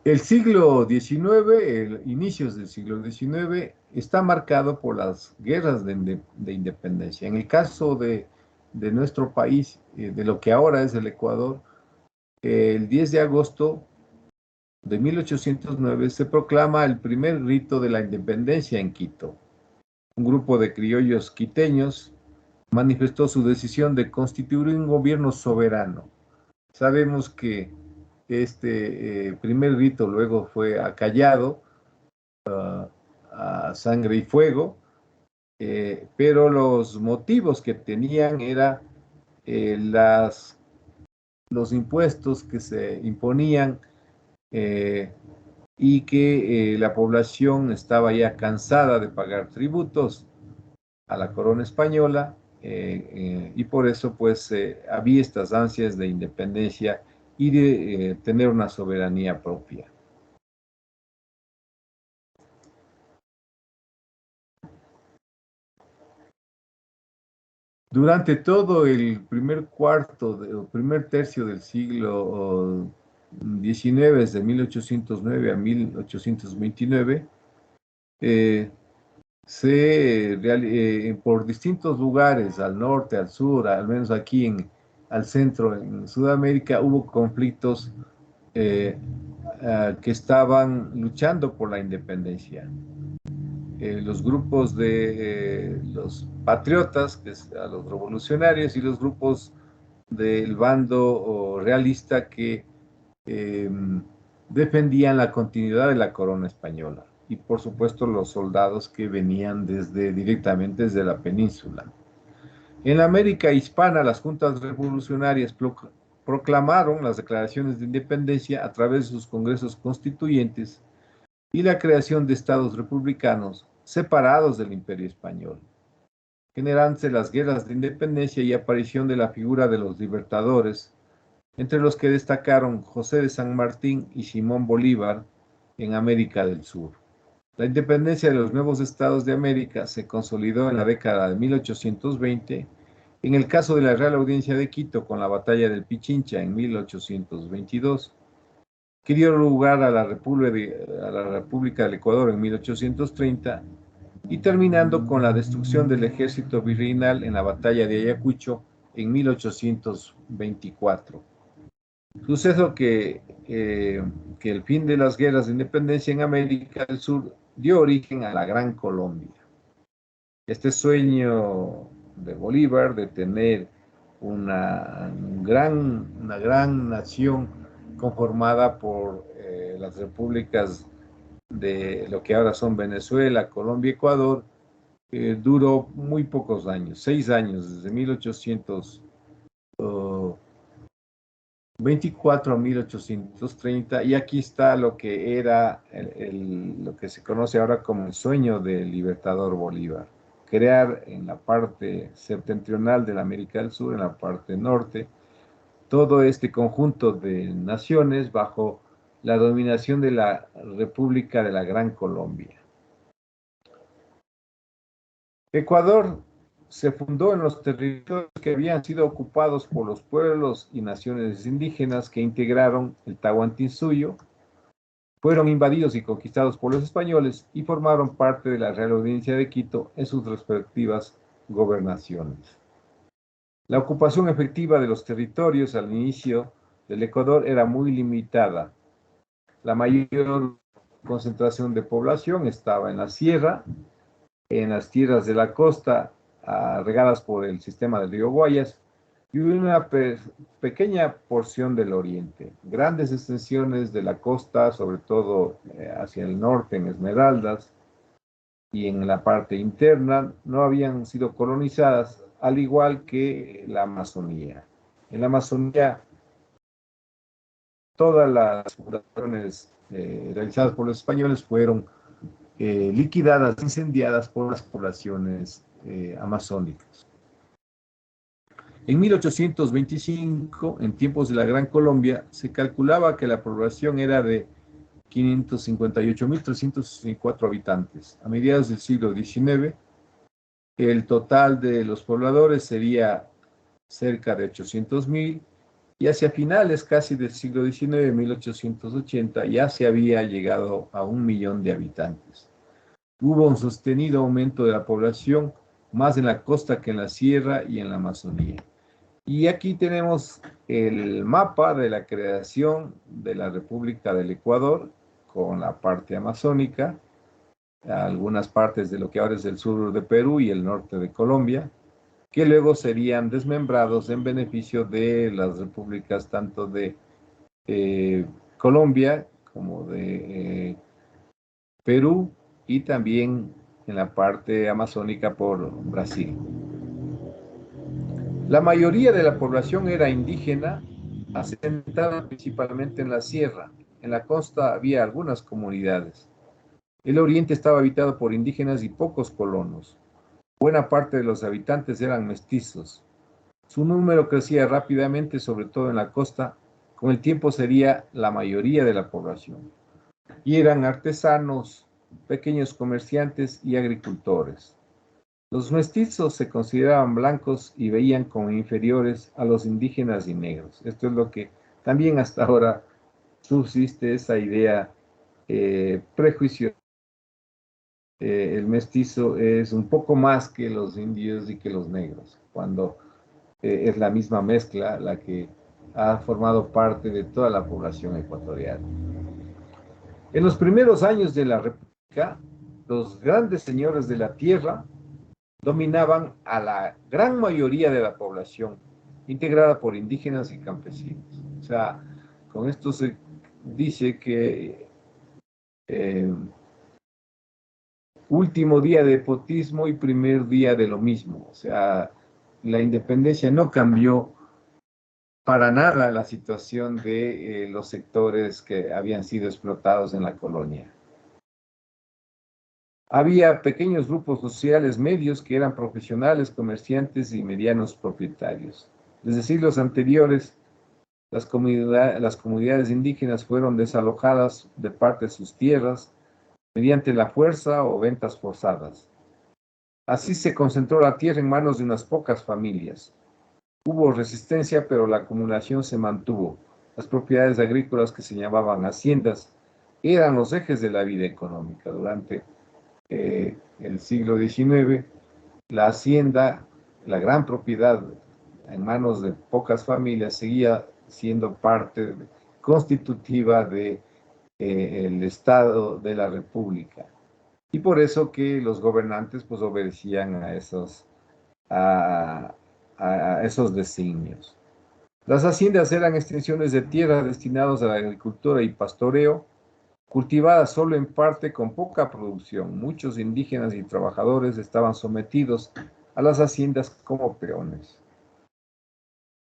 El siglo XIX, inicios del siglo XIX, está marcado por las guerras de independencia. En el caso de nuestro país, de lo que ahora es el Ecuador, el 10 de agosto de 1809 se proclama el primer rito de la independencia en Quito. Un grupo de criollos quiteños manifestó su decisión de constituir un gobierno soberano. Sabemos que este primer rito luego fue acallado a sangre y fuego, pero los motivos que tenían eran los impuestos que se imponían y que la población estaba ya cansada de pagar tributos a la corona española y por eso pues había estas ansias de independencia y de tener una soberanía propia. Durante todo el primer tercio del siglo XIX, desde 1809 a 1829, por distintos lugares, al norte, al sur, al menos aquí al centro, en Sudamérica, hubo conflictos que estaban luchando por la independencia. Los grupos de los patriotas, que es a los revolucionarios, y los grupos del bando realista que defendían la continuidad de la corona española. Y por supuesto los soldados que venían directamente desde la península. En la América hispana, las juntas revolucionarias proclamaron las declaraciones de independencia a través de sus congresos constituyentes y la creación de estados republicanos separados del Imperio Español, generándose las guerras de independencia y aparición de la figura de los libertadores, entre los que destacaron José de San Martín y Simón Bolívar en América del Sur. La independencia de los nuevos estados de América se consolidó en la década de 1820, en el caso de la Real Audiencia de Quito con la Batalla del Pichincha en 1822, que dio lugar a la República del Ecuador en 1830 y terminando con la destrucción del ejército virreinal en la batalla de Ayacucho en 1824. Suceso que el fin de las guerras de independencia en América del Sur dio origen a la Gran Colombia. Este sueño de Bolívar de tener una gran nación conformada por las repúblicas de lo que ahora son Venezuela, Colombia y Ecuador, duró muy pocos años, 6 años, desde 1824 a 1830, y aquí está lo que era lo que se conoce ahora como el sueño del libertador Bolívar: crear en la parte septentrional de la América del Sur, en la parte norte, todo este conjunto de naciones bajo la dominación de la República de la Gran Colombia. Ecuador se fundó en los territorios que habían sido ocupados por los pueblos y naciones indígenas que integraron el Tahuantinsuyo, fueron invadidos y conquistados por los españoles y formaron parte de la Real Audiencia de Quito en sus respectivas gobernaciones. La ocupación efectiva de los territorios al inicio del Ecuador era muy limitada. La mayor concentración de población estaba en la sierra, en las tierras de la costa, regadas por el sistema del río Guayas, y una pequeña porción del oriente. Grandes extensiones de la costa, sobre todo hacia el norte, en Esmeraldas, y en la parte interna, no habían sido colonizadas, al igual que la Amazonía. En la Amazonía, todas las fundaciones realizadas por los españoles fueron liquidadas, incendiadas por las poblaciones amazónicas. En 1825, en tiempos de la Gran Colombia, se calculaba que la población era de 558.364 habitantes. A mediados del siglo XIX, el total de los pobladores sería cerca de 800.000, y hacia finales casi del siglo XIX, 1880, ya se había llegado a 1 millón de habitantes. Hubo un sostenido aumento de la población, más en la costa que en la sierra y en la Amazonía. Y aquí tenemos el mapa de la creación de la República del Ecuador, con la parte amazónica, algunas partes de lo que ahora es el sur de Perú y el norte de Colombia, que luego serían desmembrados en beneficio de las repúblicas tanto de Colombia como de Perú, y también en la parte amazónica por Brasil. La mayoría de la población era indígena, asentada principalmente en la sierra. En la costa había algunas comunidades. El oriente estaba habitado por indígenas y pocos colonos. Buena parte de los habitantes eran mestizos. Su número crecía rápidamente, sobre todo en la costa. Con el tiempo sería la mayoría de la población. Y eran artesanos, pequeños comerciantes y agricultores. Los mestizos se consideraban blancos y veían como inferiores a los indígenas y negros. Esto es lo que también hasta ahora subsiste, esa idea prejuiciosa. El mestizo es un poco más que los indios y que los negros, cuando es la misma mezcla la que ha formado parte de toda la población ecuatoriana. En los primeros años de la República, los grandes señores de la tierra dominaban a la gran mayoría de la población, integrada por indígenas y campesinos. O sea, con esto se dice que último día de despotismo y primer día de lo mismo. O sea, la independencia no cambió para nada la situación de los sectores que habían sido explotados en la colonia. Había pequeños grupos sociales medios que eran profesionales, comerciantes y medianos propietarios. Desde siglos anteriores, las comunidades indígenas fueron desalojadas de parte de sus tierras mediante la fuerza o ventas forzadas. Así se concentró la tierra en manos de unas pocas familias. Hubo resistencia, pero la acumulación se mantuvo. Las propiedades agrícolas, que se llamaban haciendas, eran los ejes de la vida económica durante el siglo XIX, la hacienda, la gran propiedad en manos de pocas familias, seguía siendo parte constitutiva de el Estado de la República. Y por eso que los gobernantes pues obedecían a, a esos designios. Las haciendas eran extensiones de tierra destinadas a la agricultura y pastoreo, cultivadas solo en parte con poca producción. Muchos indígenas y trabajadores estaban sometidos a las haciendas como peones.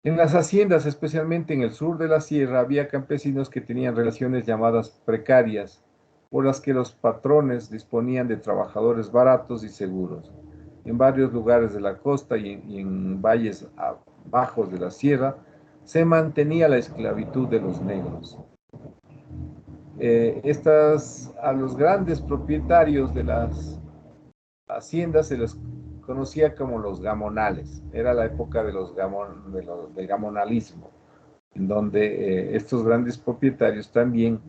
En las haciendas, especialmente en el sur de la sierra, había campesinos que tenían relaciones llamadas precarias, por las que los patrones disponían de trabajadores baratos y seguros. En varios lugares de la costa y en valles bajos de la sierra, se mantenía la esclavitud de los negros. A los grandes propietarios de las haciendas se les conocía como los gamonales. Era la época del gamonalismo, en donde estos grandes propietarios también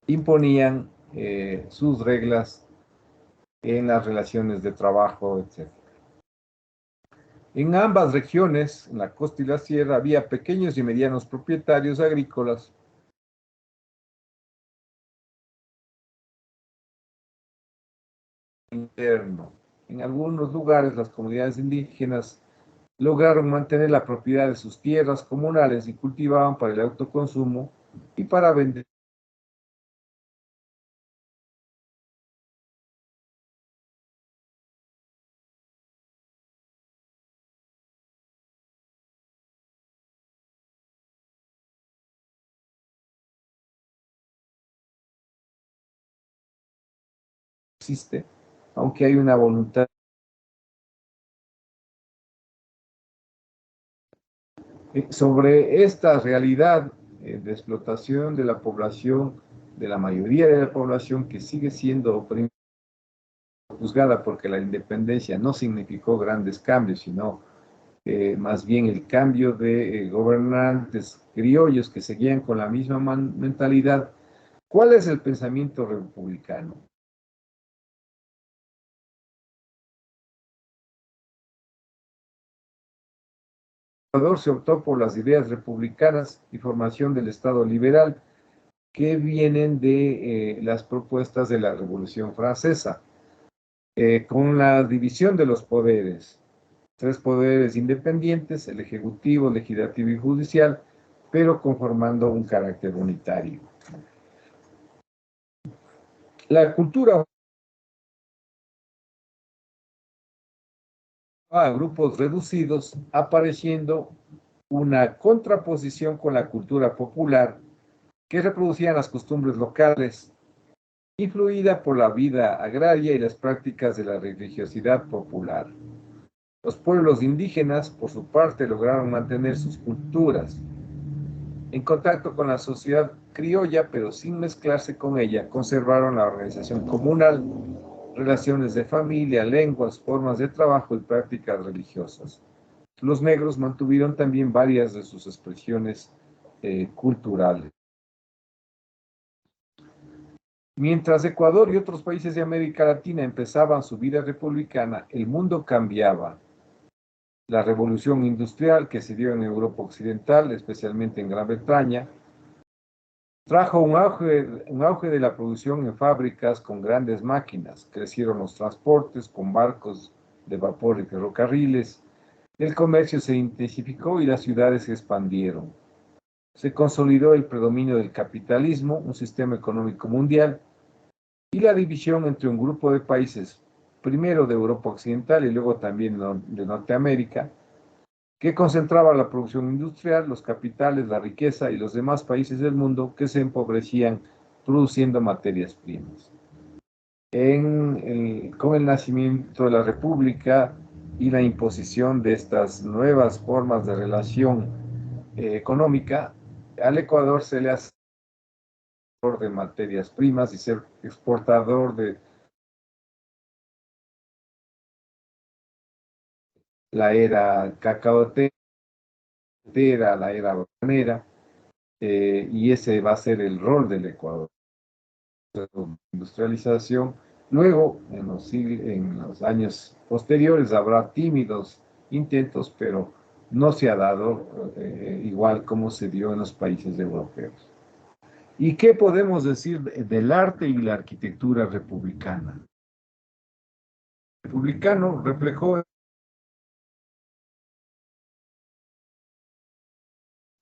imponían sus reglas en las relaciones de trabajo, etc. En ambas regiones, en la costa y la sierra, había pequeños y medianos propietarios agrícolas interno. En algunos lugares, las comunidades indígenas lograron mantener la propiedad de sus tierras comunales y cultivaban para el autoconsumo y para vender. Existe, aunque hay una voluntad. Sobre esta realidad de explotación de la población, de la mayoría de la población que sigue siendo oprimida, juzgada porque la independencia no significó grandes cambios, sino más bien el cambio de gobernantes criollos que seguían con la misma mentalidad. ¿Cuál es el pensamiento republicano? Ecuador se optó por las ideas republicanas y formación del Estado liberal que vienen de las propuestas de la Revolución Francesa, con la división de los poderes, 3 poderes independientes, el Ejecutivo, Legislativo y Judicial, pero conformando un carácter unitario. La cultura a grupos reducidos, apareciendo una contraposición con la cultura popular que reproducían las costumbres locales, influida por la vida agraria y las prácticas de la religiosidad popular. Los pueblos indígenas, por su parte, lograron mantener sus culturas en contacto con la sociedad criolla, pero sin mezclarse con ella, conservaron la organización comunal, relaciones de familia, lenguas, formas de trabajo y prácticas religiosas. Los negros mantuvieron también varias de sus expresiones culturales. Mientras Ecuador y otros países de América Latina empezaban su vida republicana, el mundo cambiaba. La revolución industrial que se dio en Europa Occidental, especialmente en Gran Bretaña, trajo un auge de la producción en fábricas con grandes máquinas. Crecieron los transportes con barcos de vapor y ferrocarriles. El comercio se intensificó y las ciudades se expandieron. Se consolidó el predominio del capitalismo, un sistema económico mundial, y la división entre un grupo de países, primero de Europa Occidental y luego también de Norteamérica, que concentraba la producción industrial, los capitales, la riqueza y los demás países del mundo que se empobrecían produciendo materias primas. Con el nacimiento de la República y la imposición de estas nuevas formas de relación económica, al Ecuador se le hace de materias primas y ser exportador de la era cacaotera, la era bananera, y ese va a ser el rol del Ecuador. La industrialización Luego, en los años posteriores, habrá tímidos intentos, pero no se ha dado igual como se dio en los países europeos. ¿Y qué podemos decir del arte y la arquitectura republicana? El republicano reflejó la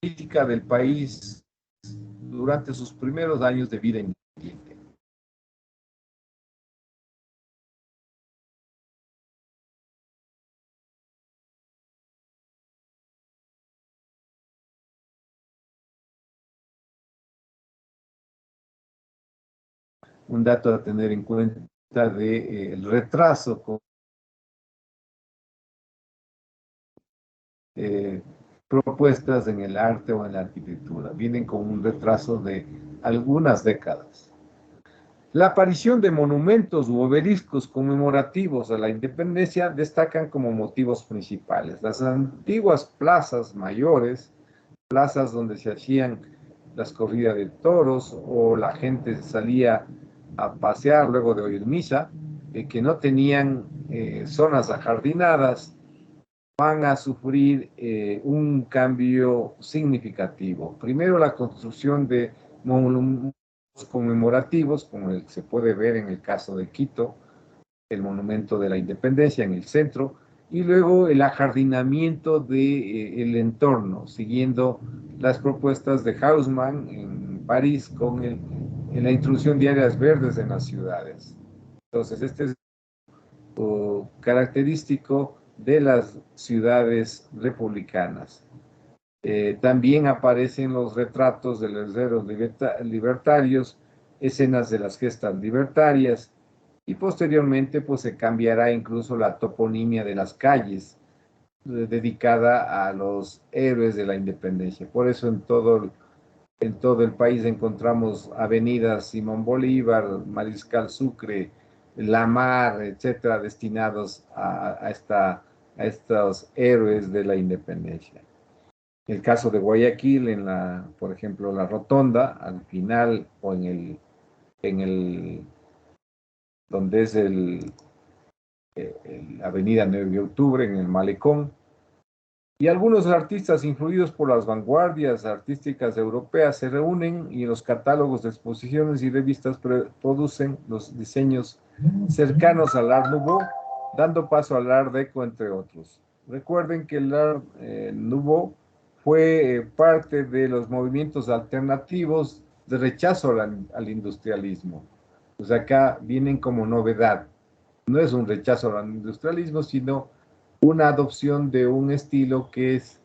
política del país durante sus primeros años de vida independiente. Un dato a tener en cuenta de el retraso con propuestas en el arte o en la arquitectura. Vienen con un retraso de algunas décadas. La aparición de monumentos u obeliscos conmemorativos a la independencia destacan como motivos principales. Las antiguas plazas mayores, plazas donde se hacían las corridas de toros o la gente salía a pasear luego de oír misa, que no tenían zonas ajardinadas, van a sufrir un cambio significativo. Primero, la construcción de monumentos conmemorativos, como el que se puede ver en el caso de Quito, el Monumento de la Independencia en el centro, y luego el ajardinamiento del entorno, siguiendo las propuestas de Haussmann en París con en la introducción de áreas verdes en las ciudades. Entonces, este es característico de las ciudades republicanas. También aparecen los retratos de los herederos libertarios, escenas de las gestas libertarias, y posteriormente pues se cambiará incluso la toponimia de las calles dedicada a los héroes de la independencia. Por eso en todo el país encontramos avenidas Simón Bolívar, Mariscal Sucre, La Mar, etcétera, destinados a estos héroes de la independencia. El caso de Guayaquil, por ejemplo, la Rotonda, al final, o donde es la avenida 9 de Octubre, en el Malecón, y algunos artistas influidos por las vanguardias artísticas europeas se reúnen y en los catálogos de exposiciones y revistas producen los diseños cercanos al Art Nouveau, dando paso al Art Deco, entre otros. Recuerden que el Art Nouveau fue parte de los movimientos alternativos de rechazo al industrialismo. Pues acá vienen como novedad. No es un rechazo al industrialismo, sino una adopción de un estilo que es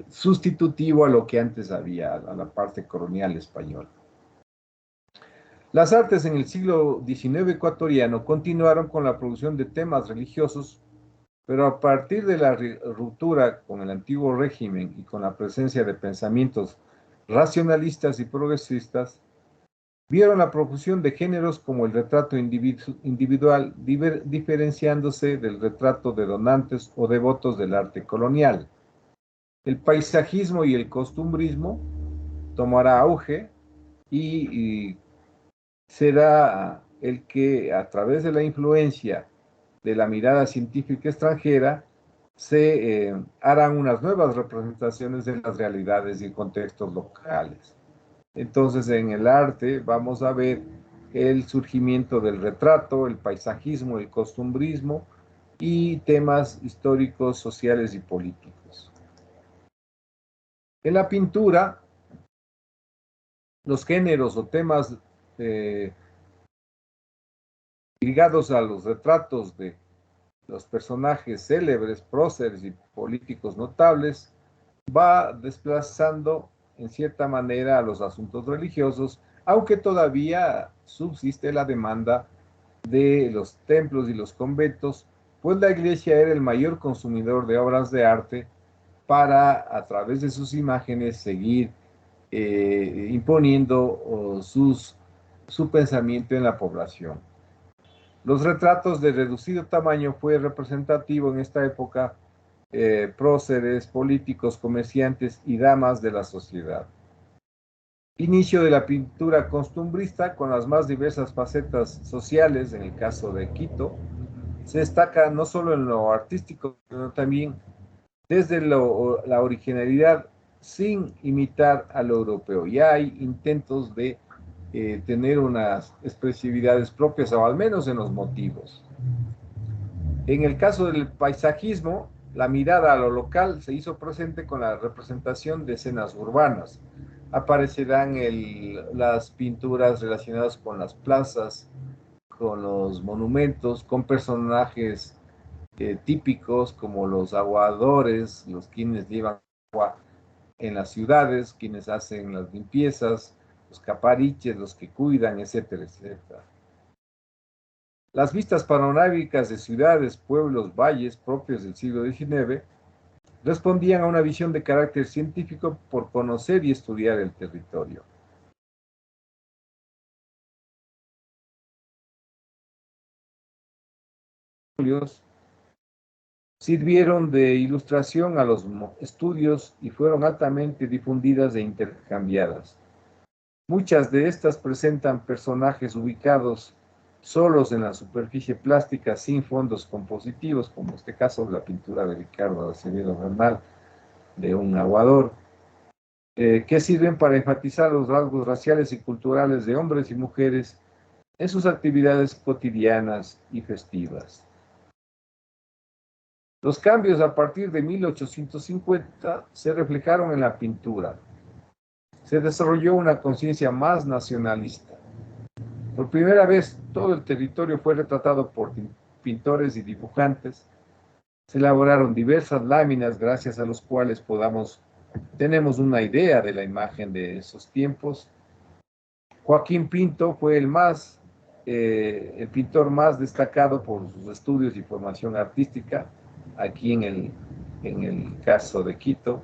sustitutivo a lo que antes había, a la parte colonial española. Las artes en el siglo XIX ecuatoriano continuaron con la producción de temas religiosos, pero a partir de la ruptura con el antiguo régimen y con la presencia de pensamientos racionalistas y progresistas, vieron la profusión de géneros como el retrato individual, diferenciándose del retrato de donantes o devotos del arte colonial. El paisajismo y el costumbrismo tomará auge y será el que, a través de la influencia de la mirada científica extranjera, se harán unas nuevas representaciones de las realidades y contextos locales. Entonces, en el arte vamos a ver el surgimiento del retrato, el paisajismo, el costumbrismo y temas históricos, sociales y políticos. En la pintura, los géneros o temas ligados a los retratos de los personajes célebres, próceres y políticos notables, va desplazando en cierta manera a los asuntos religiosos, aunque todavía subsiste la demanda de los templos y los conventos, pues la iglesia era el mayor consumidor de obras de arte para, a través de sus imágenes, seguir imponiendo su pensamiento en la población. Los retratos de reducido tamaño fue representativo en esta época próceres, políticos, comerciantes y damas de la sociedad. Inicio de la pintura costumbrista con las más diversas facetas sociales, en el caso de Quito, se destaca no solo en lo artístico, sino también desde la originalidad sin imitar a lo europeo. Ya hay intentos de tener unas expresividades propias, o al menos en los motivos. En el caso del paisajismo, la mirada a lo local se hizo presente con la representación de escenas urbanas. Aparecerán las pinturas relacionadas con las plazas, con los monumentos, con personajes típicos como los aguadores, los quienes llevan agua en las ciudades, quienes hacen las limpiezas, los capariches, los que cuidan, etcétera, etcétera. Las vistas panorámicas de ciudades, pueblos, valles propios del siglo XIX respondían a una visión de carácter científico por conocer y estudiar el territorio. Sirvieron de ilustración a los estudios y fueron altamente difundidas e intercambiadas. Muchas de estas presentan personajes ubicados solos en la superficie plástica sin fondos compositivos, como este caso de la pintura de Ricardo Acevedo Bernal, de un aguador, que sirven para enfatizar los rasgos raciales y culturales de hombres y mujeres en sus actividades cotidianas y festivas. Los cambios a partir de 1850 se reflejaron en la pintura. Se desarrolló una conciencia más nacionalista. Por primera vez, todo el territorio fue retratado por pintores y dibujantes. Se elaboraron diversas láminas gracias a los cuales tenemos una idea de la imagen de esos tiempos. Joaquín Pinto fue el pintor más destacado por sus estudios y formación artística, aquí en el caso de Quito.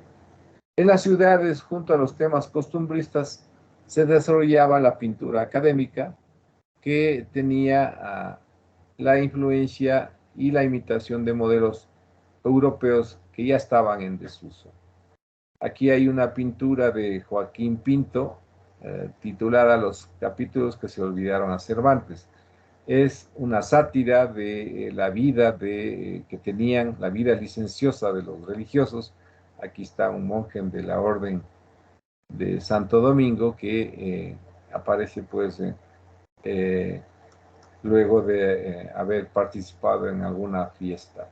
En las ciudades, junto a los temas costumbristas, se desarrollaba la pintura académica, que tenía la influencia y la imitación de modelos europeos que ya estaban en desuso. Aquí hay una pintura de Joaquín Pinto, titulada Los capítulos que se olvidaron a Cervantes. Es una sátira de la vida que tenían, la vida licenciosa de los religiosos. Aquí está un monje de la orden de Santo Domingo que aparece pues luego de haber participado en alguna fiesta.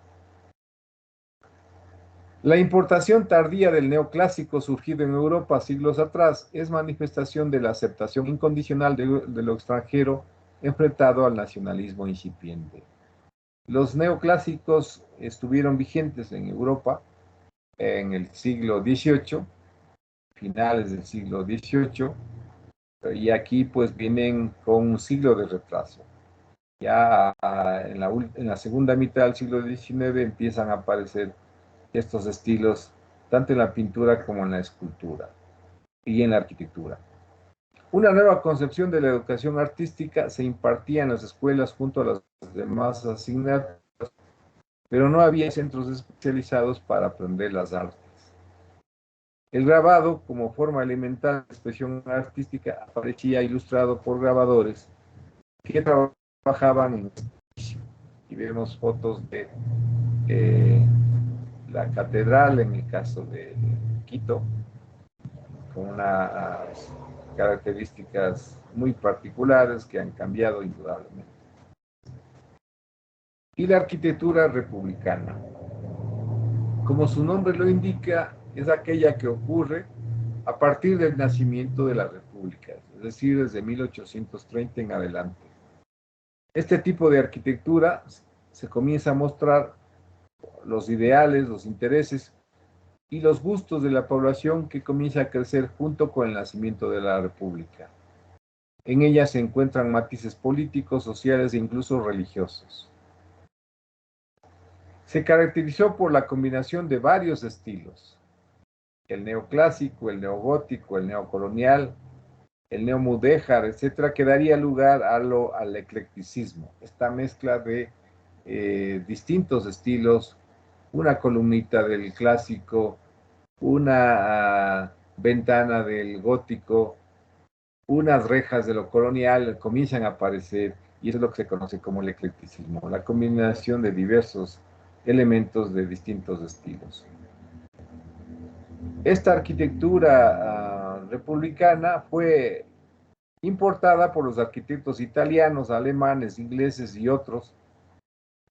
La importación tardía del neoclásico surgido en Europa siglos atrás es manifestación de la aceptación incondicional de lo extranjero enfrentado al nacionalismo incipiente. Los neoclásicos estuvieron vigentes en Europa en el siglo XVIII, finales del siglo XVIII, y aquí pues vienen con un siglo de retraso. Ya en la segunda mitad del siglo XIX empiezan a aparecer estos estilos, tanto en la pintura como en la escultura y en la arquitectura. Una nueva concepción de la educación artística se impartía en las escuelas junto a las demás asignaturas, pero no había centros especializados para aprender las artes. El grabado, como forma elemental de expresión artística, aparecía ilustrado por grabadores que trabajaban en edificio. Y vemos fotos de la catedral, en el caso de Quito, con unas características muy particulares que han cambiado indudablemente. Y la arquitectura republicana, como su nombre lo indica, es aquella que ocurre a partir del nacimiento de la República, es decir, desde 1830 en adelante. Este tipo de arquitectura se comienza a mostrar los ideales, los intereses y los gustos de la población que comienza a crecer junto con el nacimiento de la República. En ella se encuentran matices políticos, sociales e incluso religiosos. Se caracterizó por la combinación de varios estilos: el neoclásico, el neogótico, el neocolonial, el neomudéjar, etcétera, que daría lugar al eclecticismo, esta mezcla de distintos estilos, una columnita del clásico, una ventana del gótico, unas rejas de lo colonial comienzan a aparecer, y eso es lo que se conoce como el eclecticismo, la combinación de diversos elementos de distintos estilos. Esta arquitectura republicana fue importada por los arquitectos italianos, alemanes, ingleses y otros,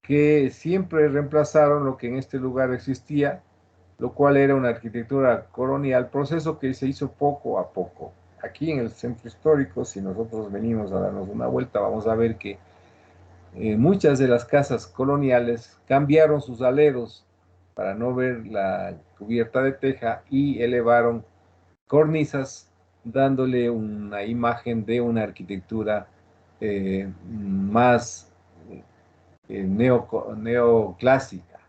que siempre reemplazaron lo que en este lugar existía, lo cual era una arquitectura colonial, proceso que se hizo poco a poco. Aquí en el centro histórico, si nosotros venimos a darnos una vuelta, vamos a ver que muchas de las casas coloniales cambiaron sus aleros para no ver la cubierta de teja y elevaron cornisas, dándole una imagen de una arquitectura más neoclásica.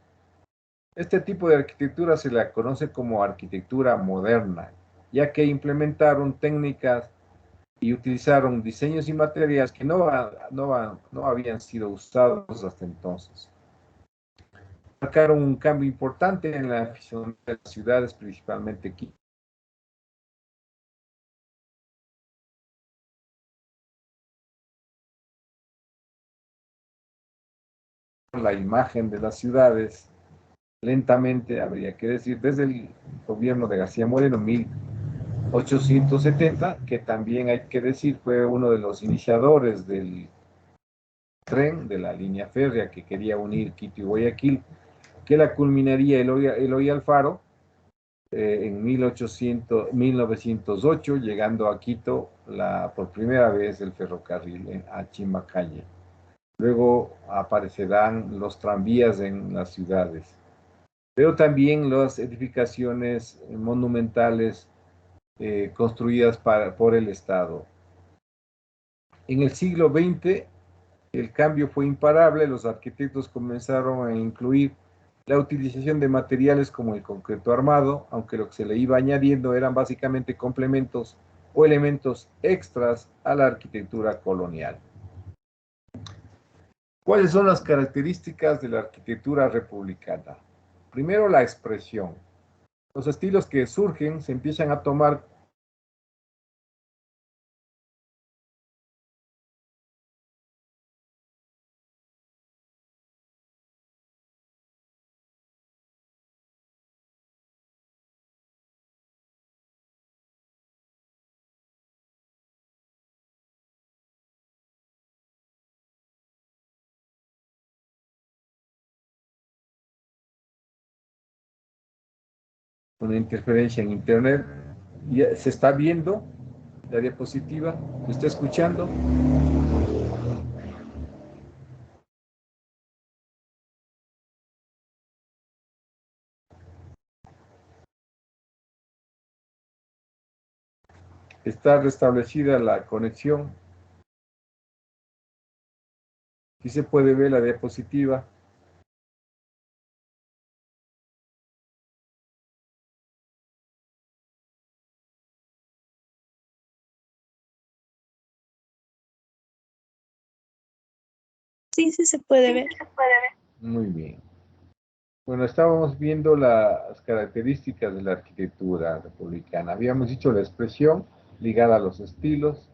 Este tipo de arquitectura se la conoce como arquitectura moderna, ya que implementaron técnicas y utilizaron diseños y materiales que no habían sido usados hasta entonces. Marcaron un cambio importante en la visión de las ciudades, principalmente Quito. La imagen de las ciudades lentamente, habría que decir, desde el gobierno de García Moreno, 1870, que también hay que decir fue uno de los iniciadores del tren, de la línea férrea que quería unir Quito y Guayaquil, que la culminaría Eloy Alfaro en 1908, llegando a Quito por primera vez el ferrocarril a Chimbacalle. Luego aparecerán los tranvías en las ciudades, pero también las edificaciones monumentales construidas por el Estado. En el siglo XX, el cambio fue imparable. Los arquitectos comenzaron a incluir la utilización de materiales como el concreto armado, aunque lo que se le iba añadiendo eran básicamente complementos o elementos extras a la arquitectura colonial. ¿Cuáles son las características de la arquitectura republicana? Primero, la expresión. Los estilos que surgen se empiezan a tomar una interferencia en internet. Ya se está viendo la diapositiva, ¿se está escuchando? Está restablecida la conexión. Aquí se puede ver la diapositiva. Sí, sí se puede ver. Muy bien. Bueno, estábamos viendo las características de la arquitectura republicana. Habíamos dicho la expresión ligada a los estilos.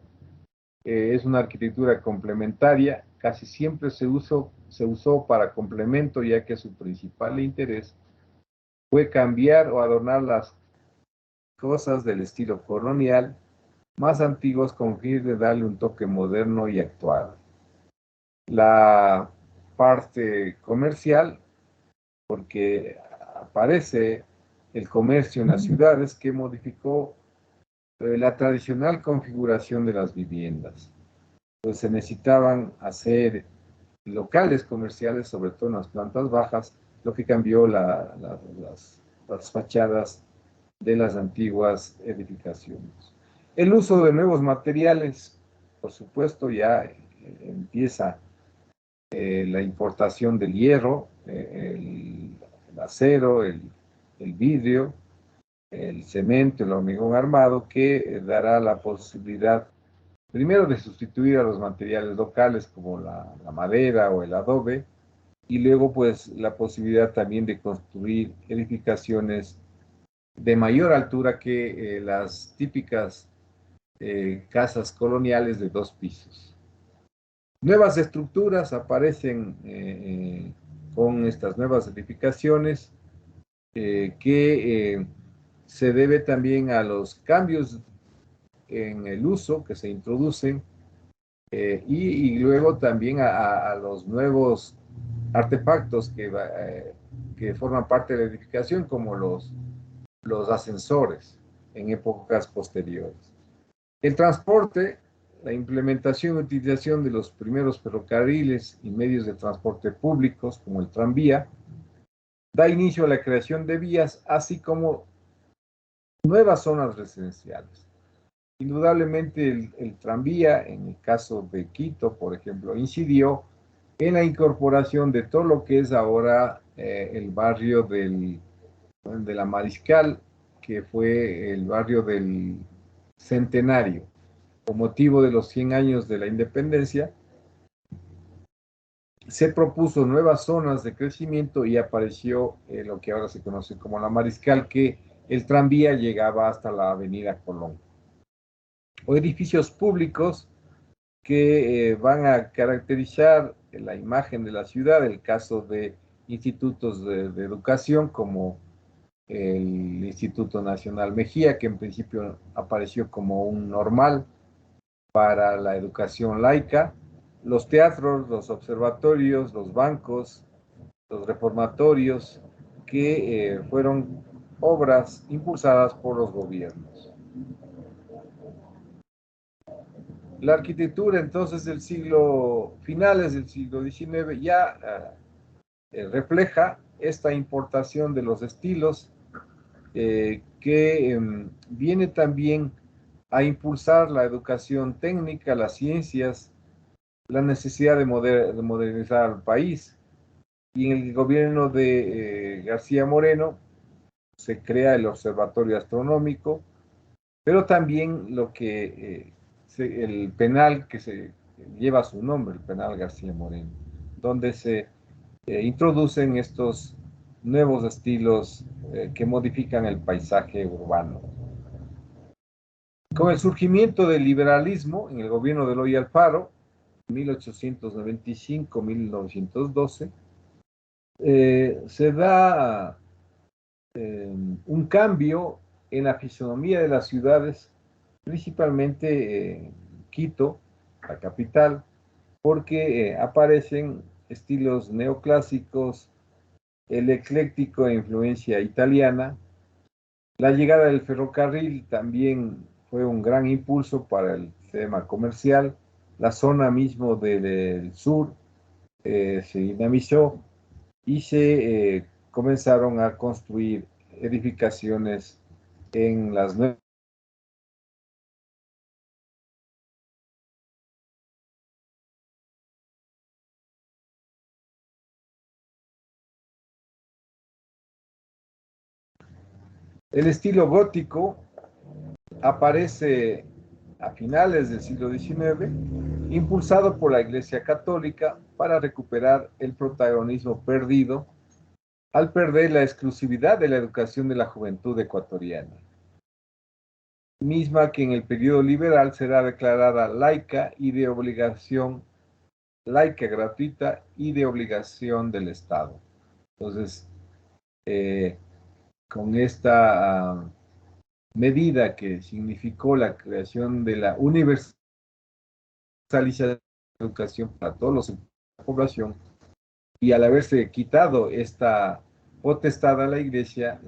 Es una arquitectura complementaria. Casi siempre se usó para complemento, ya que su principal interés fue cambiar o adornar las cosas del estilo colonial más antiguos con fin de darle un toque moderno y actual. La parte comercial, porque aparece el comercio en las ciudades que modificó la tradicional configuración de las viviendas. Pues se necesitaban hacer locales comerciales, sobre todo en las plantas bajas, lo que cambió las fachadas de las antiguas edificaciones. El uso de nuevos materiales, por supuesto, ya empieza la importación del hierro, el acero, el vidrio, el cemento, el hormigón armado, que dará la posibilidad, primero, de sustituir a los materiales locales como la madera o el adobe, y luego, pues, la posibilidad también de construir edificaciones de mayor altura que las típicas casas coloniales de 2 pisos. Nuevas estructuras aparecen con estas nuevas edificaciones que se debe también a los cambios en el uso que se introducen y luego también a los nuevos artefactos que forman parte de la edificación, como los ascensores en épocas posteriores. El transporte, la implementación y utilización de los primeros ferrocarriles y medios de transporte públicos, como el tranvía, da inicio a la creación de vías, así como nuevas zonas residenciales. Indudablemente el tranvía, en el caso de Quito, por ejemplo, incidió en la incorporación de todo lo que es ahora el barrio de la Mariscal, que fue el barrio del Centenario, con motivo de los 100 años de la independencia. Se propuso nuevas zonas de crecimiento y apareció lo que ahora se conoce como la Mariscal, que el tranvía llegaba hasta la avenida Colón. O edificios públicos que van a caracterizar la imagen de la ciudad, el caso de institutos de educación como el Instituto Nacional Mejía, que en principio apareció como un normal para la educación laica, los teatros, los observatorios, los bancos, los reformatorios, que fueron obras impulsadas por los gobiernos. La arquitectura entonces del finales del siglo XIX ya refleja esta importación de los estilos que viene también a impulsar la educación técnica, las ciencias, la necesidad de modernizar al país. Y en el gobierno de García Moreno se crea el Observatorio Astronómico, pero también el penal que se lleva su nombre, el penal García Moreno, donde se introducen estos nuevos estilos que modifican el paisaje urbano. Con el surgimiento del liberalismo en el gobierno de Eloy Alfaro, 1895-1912, se da un cambio en la fisonomía de las ciudades, principalmente Quito, la capital, porque aparecen estilos neoclásicos, el ecléctico e influencia italiana. La llegada del ferrocarril también fue un gran impulso para el tema comercial. La zona mismo del sur se dinamizó y se comenzaron a construir edificaciones en las nuevas. El estilo gótico aparece a finales del siglo XIX, impulsado por la Iglesia Católica para recuperar el protagonismo perdido al perder la exclusividad de la educación de la juventud ecuatoriana, misma que en el periodo liberal será declarada laica y de obligación, laica gratuita y de obligación del Estado. Entonces, con esta medida que significó la creación de la universalización de la educación para todos la población, y al haberse quitado esta potestad a la iglesia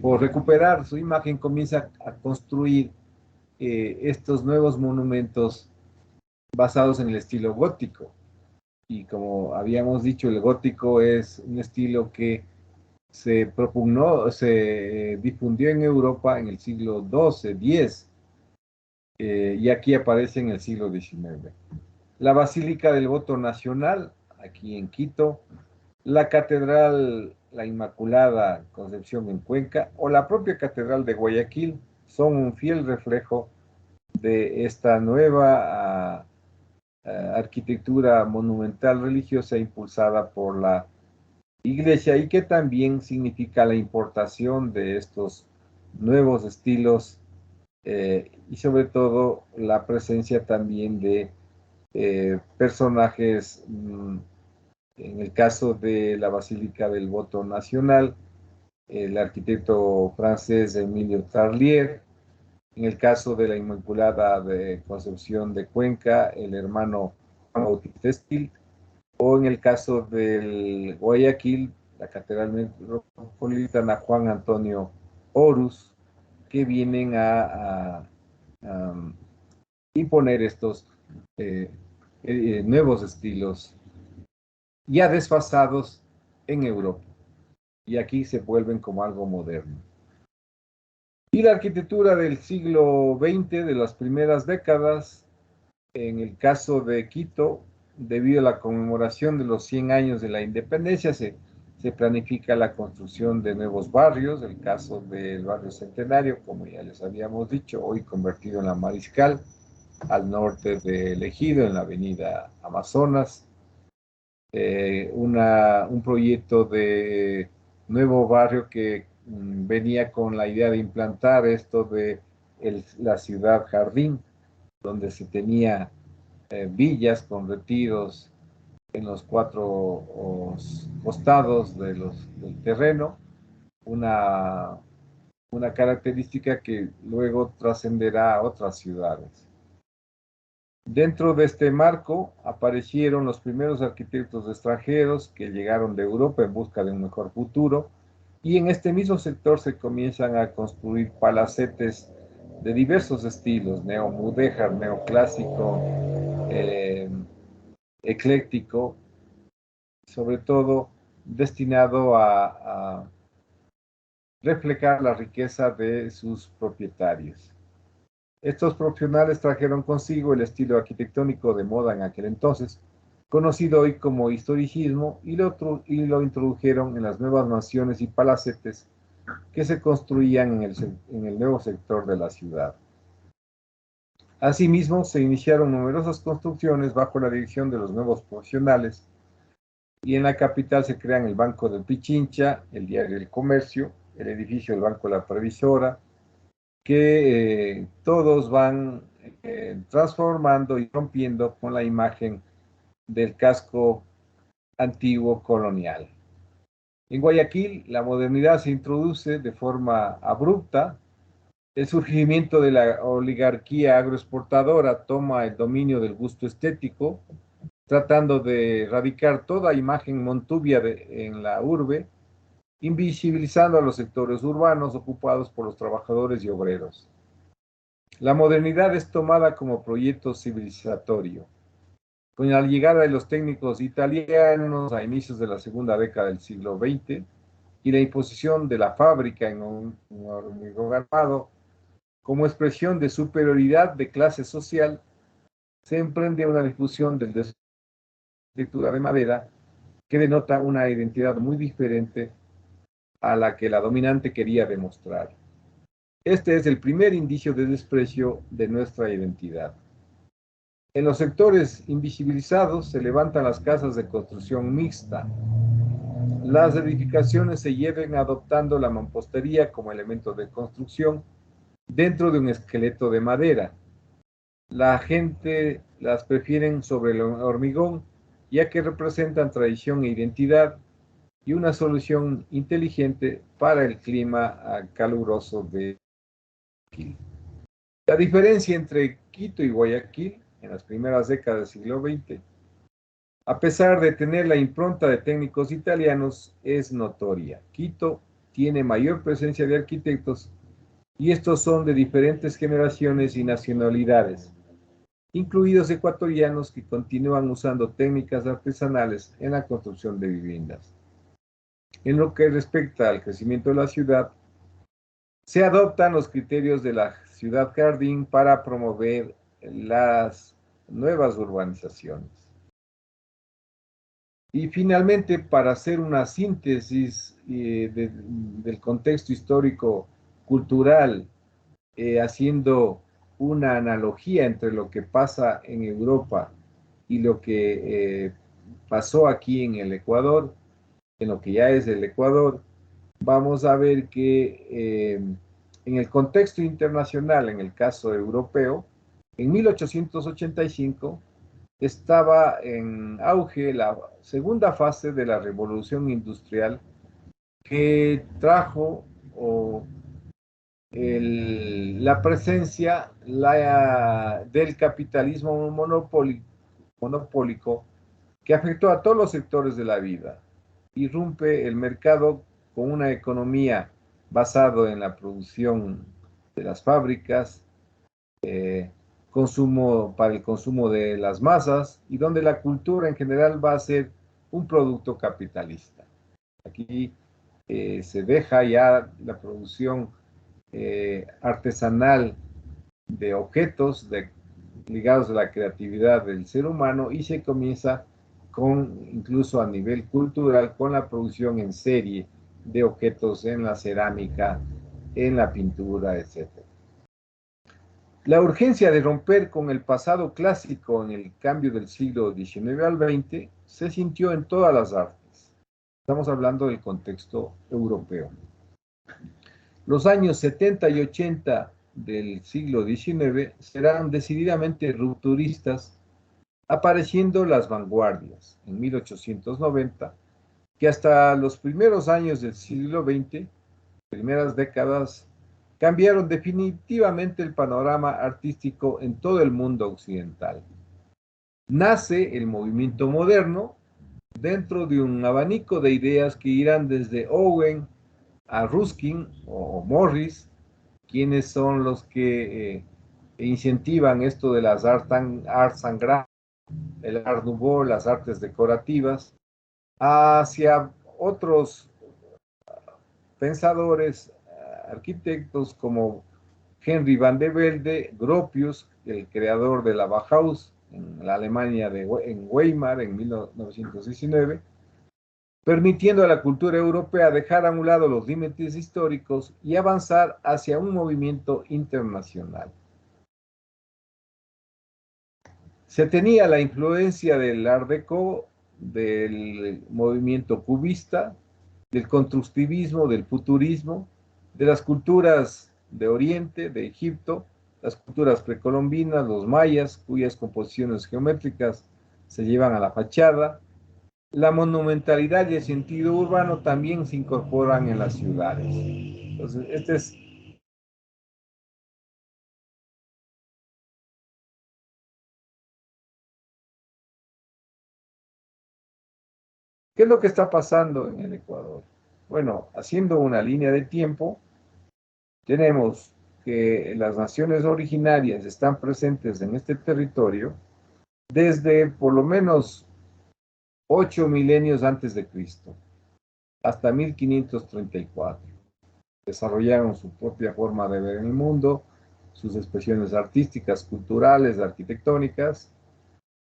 por recuperar su imagen comienza a construir estos nuevos monumentos basados en el estilo gótico. Y como habíamos dicho, el gótico es un estilo que se propugnó, se difundió en Europa en el siglo XII, X, y aquí aparece en el siglo XIX. La Basílica del Voto Nacional, aquí en Quito, la Catedral La Inmaculada Concepción en Cuenca o la propia Catedral de Guayaquil son un fiel reflejo de esta nueva arquitectura monumental religiosa impulsada por la Iglesia y que también significa la importación de estos nuevos estilos y sobre todo la presencia también de personajes, en el caso de la Basílica del Voto Nacional, el arquitecto francés Emilio Tarlier; en el caso de la Inmaculada de Concepción de Cuenca, el hermano Juan Bautista Estil; o en el caso del Guayaquil, la Catedral Metropolitana Juan Antonio Horus, que vienen a imponer estos nuevos estilos ya desfasados en Europa, y aquí se vuelven como algo moderno. Y la arquitectura del siglo XX, de las primeras décadas, en el caso de Quito, debido a la conmemoración de los 100 años de la independencia, se planifica la construcción de nuevos barrios. El caso del barrio Centenario, como ya les habíamos dicho, hoy convertido en la Mariscal, al norte del Ejido, en la avenida Amazonas. Un proyecto de nuevo barrio que venía con la idea de implantar esto de la ciudad jardín, donde se tenía villas con retiros en los 4 costados del terreno, una característica que luego trascenderá a otras ciudades. Dentro de este marco aparecieron los primeros arquitectos extranjeros que llegaron de Europa en busca de un mejor futuro, y en este mismo sector se comienzan a construir palacetes de diversos estilos: neomudéjar, neoclásico, ecléctico, sobre todo destinado a reflejar la riqueza de sus propietarios. Estos profesionales trajeron consigo el estilo arquitectónico de moda en aquel entonces, conocido hoy como historicismo, y lo introdujeron en las nuevas mansiones y palacetes que se construían en el nuevo sector de la ciudad. Asimismo, se iniciaron numerosas construcciones bajo la dirección de los nuevos profesionales, y en la capital se crean el Banco del Pichincha, el Diario del Comercio, el edificio del Banco de la Previsora, que todos van transformando y rompiendo con la imagen del casco antiguo colonial. En Guayaquil, la modernidad se introduce de forma abrupta. El surgimiento de la oligarquía agroexportadora toma el dominio del gusto estético, tratando de erradicar toda imagen montuvia en la urbe, invisibilizando a los sectores urbanos ocupados por los trabajadores y obreros. La modernidad es tomada como proyecto civilizatorio. Con la llegada de los técnicos italianos a inicios de la segunda década del siglo XX y la imposición de la fábrica en un hormigón armado como expresión de superioridad de clase social, se emprende una difusión del de arquitectura de madera que denota una identidad muy diferente a la que la dominante quería demostrar. Este es el primer indicio de desprecio de nuestra identidad. En los sectores invisibilizados se levantan las casas de construcción mixta. Las edificaciones se lleven adoptando la mampostería como elemento de construcción dentro de un esqueleto de madera. La gente las prefieren sobre el hormigón, ya que representan tradición e identidad y una solución inteligente para el clima caluroso de Guayaquil. La diferencia entre Quito y Guayaquil en las primeras décadas del siglo XX, a pesar de tener la impronta de técnicos italianos, es notoria. Quito tiene mayor presencia de arquitectos, y estos son de diferentes generaciones y nacionalidades, incluidos ecuatorianos que continúan usando técnicas artesanales en la construcción de viviendas. En lo que respecta al crecimiento de la ciudad, se adoptan los criterios de la ciudad jardín para promover las nuevas urbanizaciones. Y finalmente, para hacer una síntesis del contexto histórico cultural, haciendo una analogía entre lo que pasa en Europa y lo que pasó aquí en el Ecuador, en lo que ya es el Ecuador, vamos a ver que En el contexto internacional, en el caso europeo, en 1885 estaba en auge la segunda fase de la revolución industrial que trajo la presencia del capitalismo monopólico que afectó a todos los sectores de la vida. Irrumpe el mercado con una economía basada en la producción de las fábricas, consumo para el consumo de las masas y donde la cultura en general va a ser un producto capitalista. Aquí se deja ya la producción artesanal de objetos ligados a la creatividad del ser humano y se comienza incluso a nivel cultural, con la producción en serie de objetos en la cerámica, en la pintura, etc. La urgencia de romper con el pasado clásico en el cambio del siglo XIX al XX se sintió en todas las artes. Estamos hablando del contexto europeo. Los años 70 y 80 del siglo XIX serán decididamente rupturistas, apareciendo las vanguardias en 1890, que hasta los primeros años del siglo XX, primeras décadas, cambiaron definitivamente el panorama artístico en todo el mundo occidental. Nace el movimiento moderno dentro de un abanico de ideas que irán desde Owen a Ruskin o Morris, quienes son los que incentivan esto de las arts and crafts, el Art Nouveau, las artes decorativas, hacia otros pensadores, arquitectos como Henry van de Velde, Gropius, el creador de la Bauhaus en la Alemania en Weimar en 1919, permitiendo a la cultura europea dejar a un lado los límites históricos y avanzar hacia un movimiento internacional. Se tenía la influencia del Art Deco, del movimiento cubista, del constructivismo, del futurismo, de las culturas de Oriente, de Egipto, las culturas precolombinas, los mayas, cuyas composiciones geométricas se llevan a la fachada. La monumentalidad y el sentido urbano también se incorporan en las ciudades. Entonces, ¿qué es lo que está pasando en el Ecuador? Bueno, haciendo una línea de tiempo, tenemos que las naciones originarias están presentes en este territorio desde por lo menos 8 milenios antes de Cristo, hasta 1534. Desarrollaron su propia forma de ver el mundo, sus expresiones artísticas, culturales, arquitectónicas,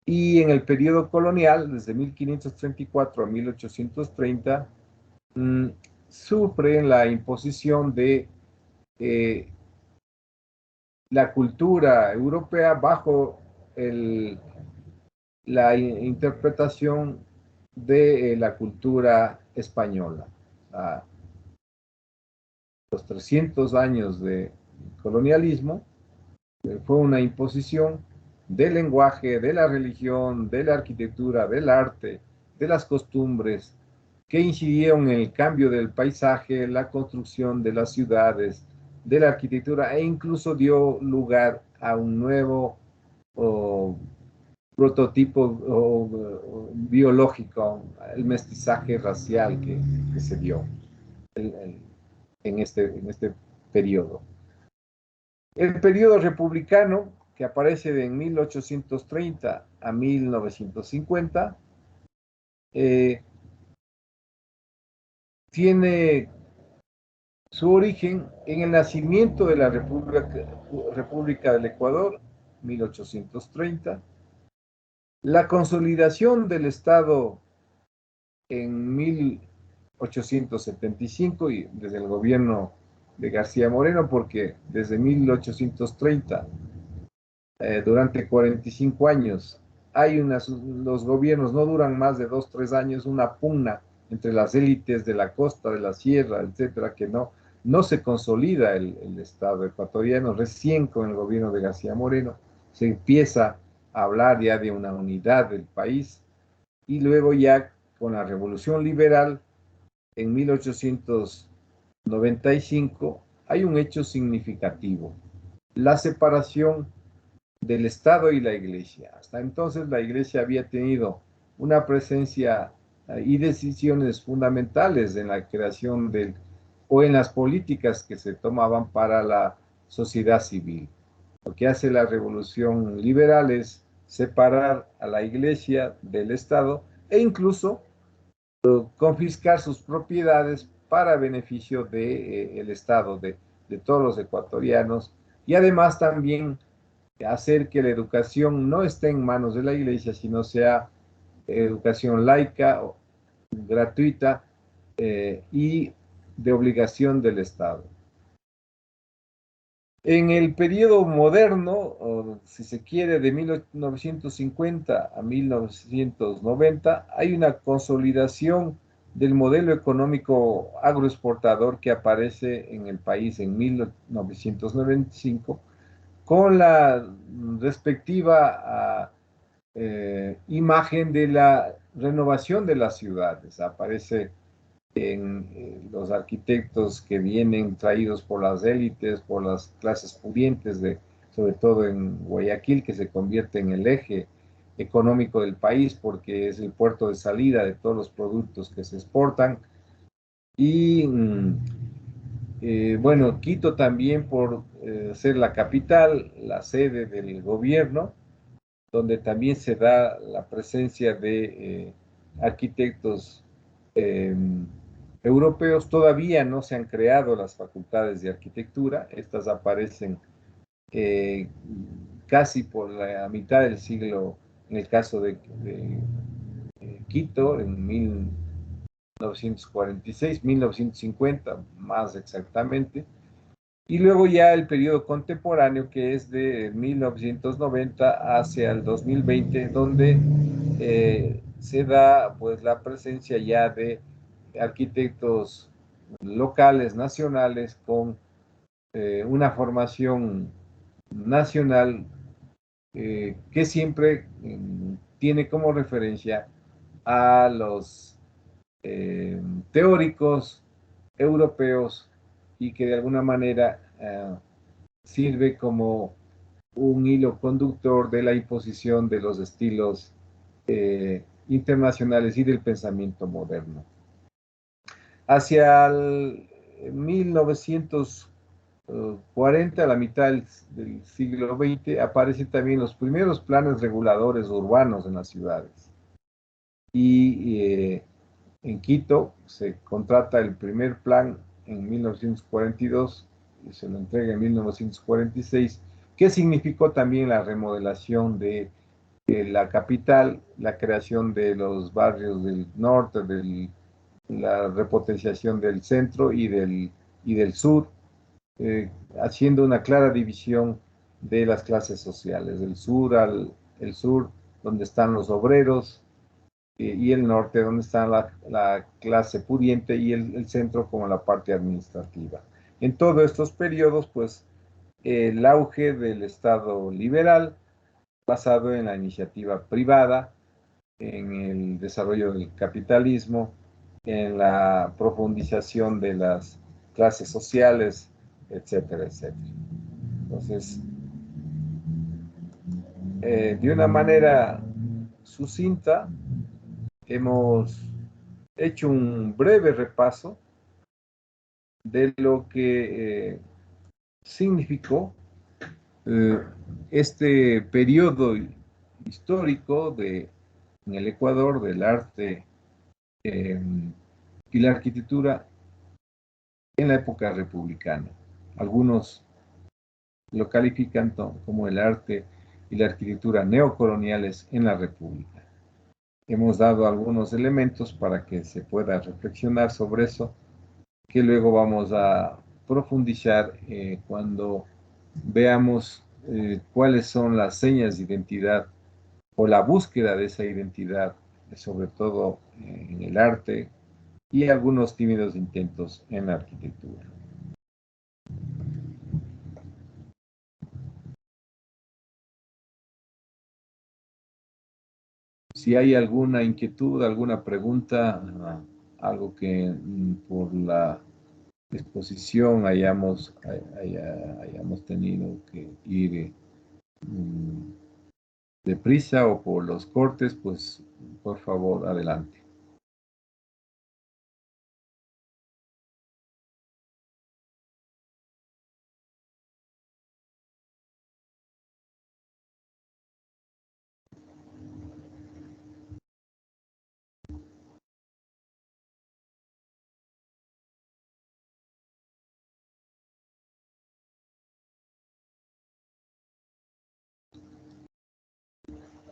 y en el periodo colonial, desde 1534 a 1830, sufren la imposición de la cultura europea bajo la interpretación de la cultura española. Los 300 años de colonialismo fue una imposición del lenguaje, de la religión, de la arquitectura, del arte, de las costumbres, que incidieron en el cambio del paisaje, la construcción de las ciudades, de la arquitectura, e incluso dio lugar a un nuevo prototipo biológico, el mestizaje racial que se dio en este periodo. El periodo republicano, que aparece de 1830 a 1950, tiene su origen en el nacimiento de la República del Ecuador, 1830, la consolidación del Estado en 1875 y desde el gobierno de García Moreno, porque desde 1830, durante 45 años, los gobiernos no duran más de 2 o 3 años, una pugna entre las élites de la costa, de la sierra, etcétera, que no no se consolida el Estado ecuatoriano. Recién con el gobierno de García Moreno se empieza a hablar ya de una unidad del país, y luego ya con la Revolución Liberal en 1895 hay un hecho significativo: la separación del Estado y la Iglesia. Hasta entonces la Iglesia había tenido una presencia y decisiones fundamentales en la creación o en las políticas que se tomaban para la sociedad civil. Lo que hace la Revolución Liberal es separar a la Iglesia del Estado e incluso confiscar sus propiedades para beneficio del Estado, de todos los ecuatorianos, y además también hacer que la educación no esté en manos de la Iglesia, sino sea educación laica, gratuita y de obligación del Estado. En el periodo moderno, o si se quiere, de 1950 a 1990, hay una consolidación del modelo económico agroexportador que aparece en el país en 1995, con la respectiva imagen de la renovación de las ciudades. Aparece en los arquitectos que vienen traídos por las élites, por las clases pudientes, sobre todo en Guayaquil, que se convierte en el eje económico del país porque es el puerto de salida de todos los productos que se exportan. Y bueno, Quito también por ser la capital, la sede del gobierno, donde también se da la presencia de arquitectos europeos. Todavía no se han creado las facultades de arquitectura. Estas aparecen casi por la mitad del siglo, en el caso de Quito, en 1946, 1950 más exactamente. Y luego ya el periodo contemporáneo, que es de 1990 hacia el 2020, donde se da pues la presencia ya de arquitectos locales, nacionales, con una formación nacional que siempre tiene como referencia a los teóricos europeos, y que de alguna manera sirve como un hilo conductor de la imposición de los estilos internacionales y del pensamiento moderno. Hacia el 1940, a la mitad del siglo XX, aparecen también los primeros planes reguladores urbanos en las ciudades. Y en Quito se contrata el primer plan en 1942 y se lo entrega en 1946, que significó también la remodelación de la capital, la creación de los barrios del norte, la repotenciación del centro y del sur, haciendo una clara división de las clases sociales, del sur el sur, donde están los obreros, y el norte, donde está la clase pudiente, y el centro como la parte administrativa. En todos estos periodos, pues, el auge del Estado liberal, basado en la iniciativa privada, en el desarrollo del capitalismo, en la profundización de las clases sociales, etcétera, etcétera. Entonces, de una manera sucinta, hemos hecho un breve repaso de lo que significó este periodo histórico en el Ecuador del arte y la arquitectura en la época republicana. Algunos lo califican como el arte y la arquitectura neocoloniales en la República. Hemos dado algunos elementos para que se pueda reflexionar sobre eso, que luego vamos a profundizar cuando veamos cuáles son las señas de identidad o la búsqueda de esa identidad, sobre todo en el arte, y algunos tímidos intentos en la arquitectura. si hay alguna inquietud, alguna pregunta, algo que por la exposición hayamos tenido que ir mm, deprisa o por los cortes, pues por favor, adelante.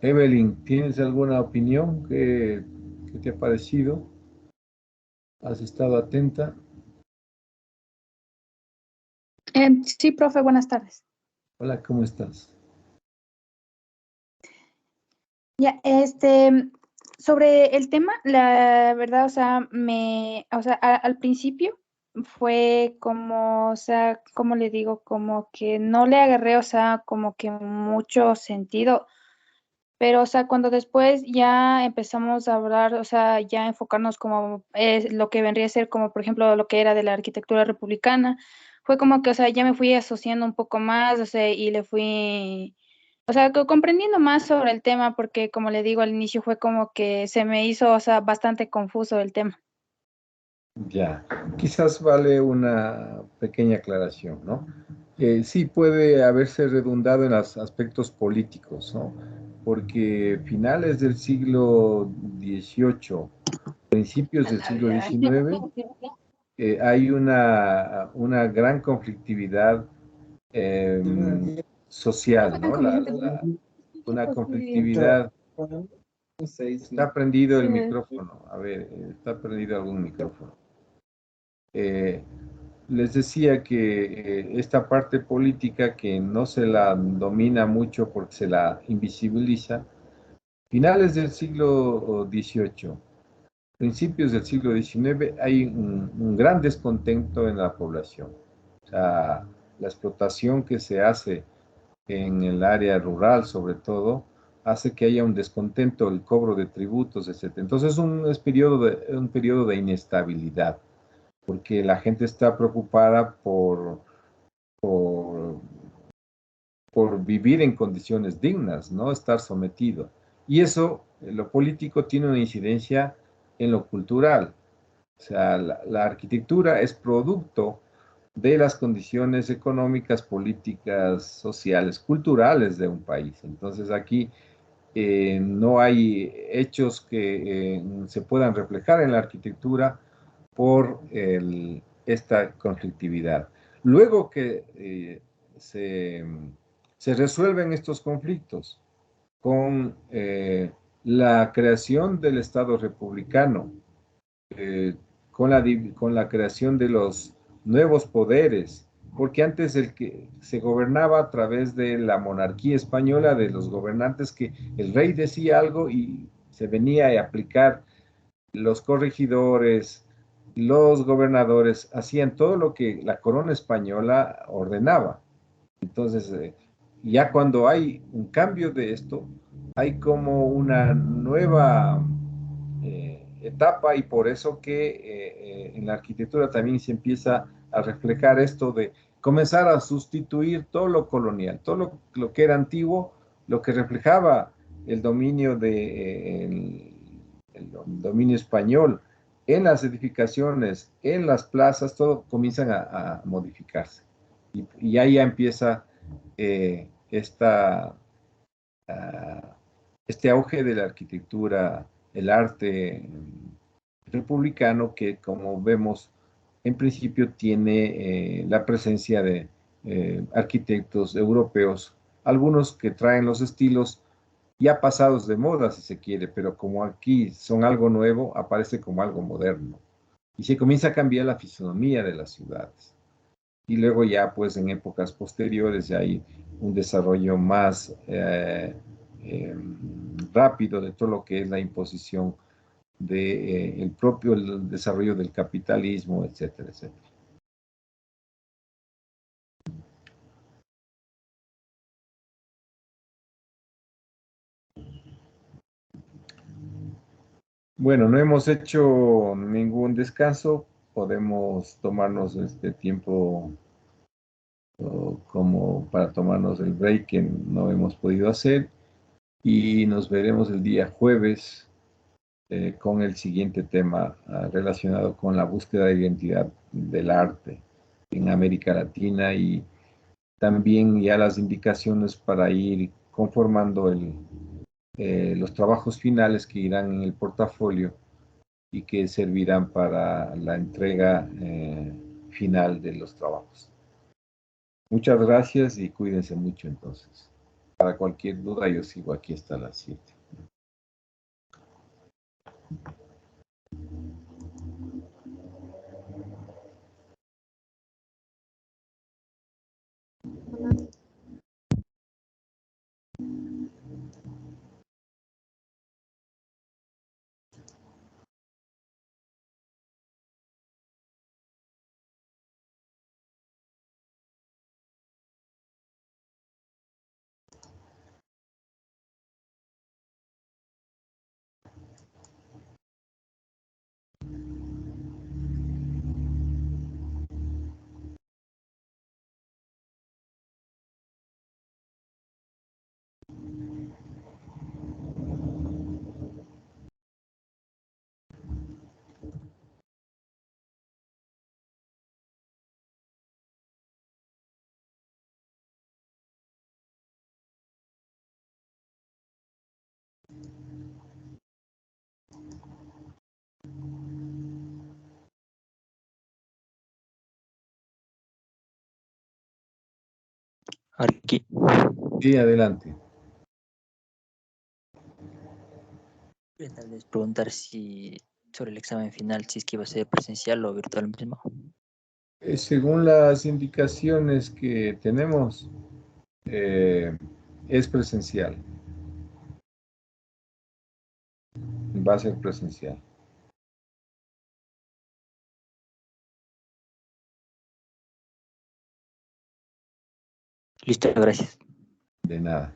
Evelyn, ¿tienes alguna opinión? ¿Qué te ha parecido? ¿Has estado atenta? Sí, profe, buenas tardes. Hola, ¿cómo estás? Ya, sobre el tema, la verdad, o sea, al principio fue como, o sea, como le digo, como que no le agarré, o sea, como que mucho sentido, pero, o sea, cuando después ya empezamos a hablar, o sea, ya enfocarnos como es lo que vendría a ser como, por ejemplo, lo que era de la arquitectura republicana, fue como que, o sea, ya me fui asociando un poco más, o sea, y le fui, o sea, comprendiendo más sobre el tema, porque como le digo al inicio, fue como que se me hizo, o sea, bastante confuso el tema. Ya, quizás vale una pequeña aclaración, ¿no? Sí puede haberse redundado en los aspectos políticos, ¿no? Porque finales del siglo XVIII, principios del siglo XIX, hay una gran conflictividad social, ¿no? Una conflictividad. Está prendido el micrófono. A ver, está prendido algún micrófono. Eh, Les decía que esta parte política que no se la domina mucho porque se la invisibiliza, finales del siglo XVIII, principios del siglo XIX, hay un gran descontento en la población. O sea, la explotación que se hace en el área rural, sobre todo, hace que haya un descontento, el cobro de tributos, etc. Entonces, un periodo de inestabilidad, porque la gente está preocupada por, por vivir en condiciones dignas, no estar sometido. Y eso, lo político, tiene una incidencia en lo cultural. O sea, la arquitectura es producto de las condiciones económicas, políticas, sociales, culturales de un país. Entonces aquí no hay hechos que se puedan reflejar en la arquitectura por esta conflictividad. Luego que se, se resuelven estos conflictos con la creación del Estado republicano, eh, con la creación de los nuevos poderes, porque antes el que se gobernaba a través de la monarquía española, de los gobernantes, que el rey decía algo y se venía a aplicar. Los corregidores, los gobernadores hacían todo lo que la corona española ordenaba. Entonces, ya cuando hay un cambio de esto, hay como una nueva etapa, y por eso que en la arquitectura también se empieza a reflejar esto de comenzar a sustituir todo lo colonial, todo lo que era antiguo, lo que reflejaba el dominio el dominio español en las edificaciones, en las plazas, todo comienzan a modificarse. Y ahí ya empieza esta este auge de la arquitectura, el arte republicano, que como vemos en principio tiene la presencia de arquitectos europeos, algunos que traen los estilos ya pasados de moda, si se quiere, pero como aquí son algo nuevo, aparece como algo moderno. Y se comienza a cambiar la fisonomía de las ciudades. Y luego ya, pues en épocas posteriores, ya hay un desarrollo más rápido de todo lo que es la imposición de el propio el desarrollo del capitalismo, etcétera, etcétera. Bueno, no hemos hecho ningún descanso. Podemos tomarnos este tiempo como para tomarnos el break que no hemos podido hacer. Y nos veremos el día jueves con el siguiente tema relacionado con la búsqueda de identidad del arte en América Latina y también ya las indicaciones para ir conformando los trabajos finales que irán en el portafolio y que servirán para la entrega final de los trabajos. Muchas gracias y cuídense mucho entonces. Para cualquier duda yo sigo aquí hasta las 7. Aquí. Sí, adelante. Tal vez preguntar si sobre el examen final, si es que iba a ser presencial o virtual mismo. Según las indicaciones que tenemos, es presencial. Va a ser presencial. Listo, gracias. De nada.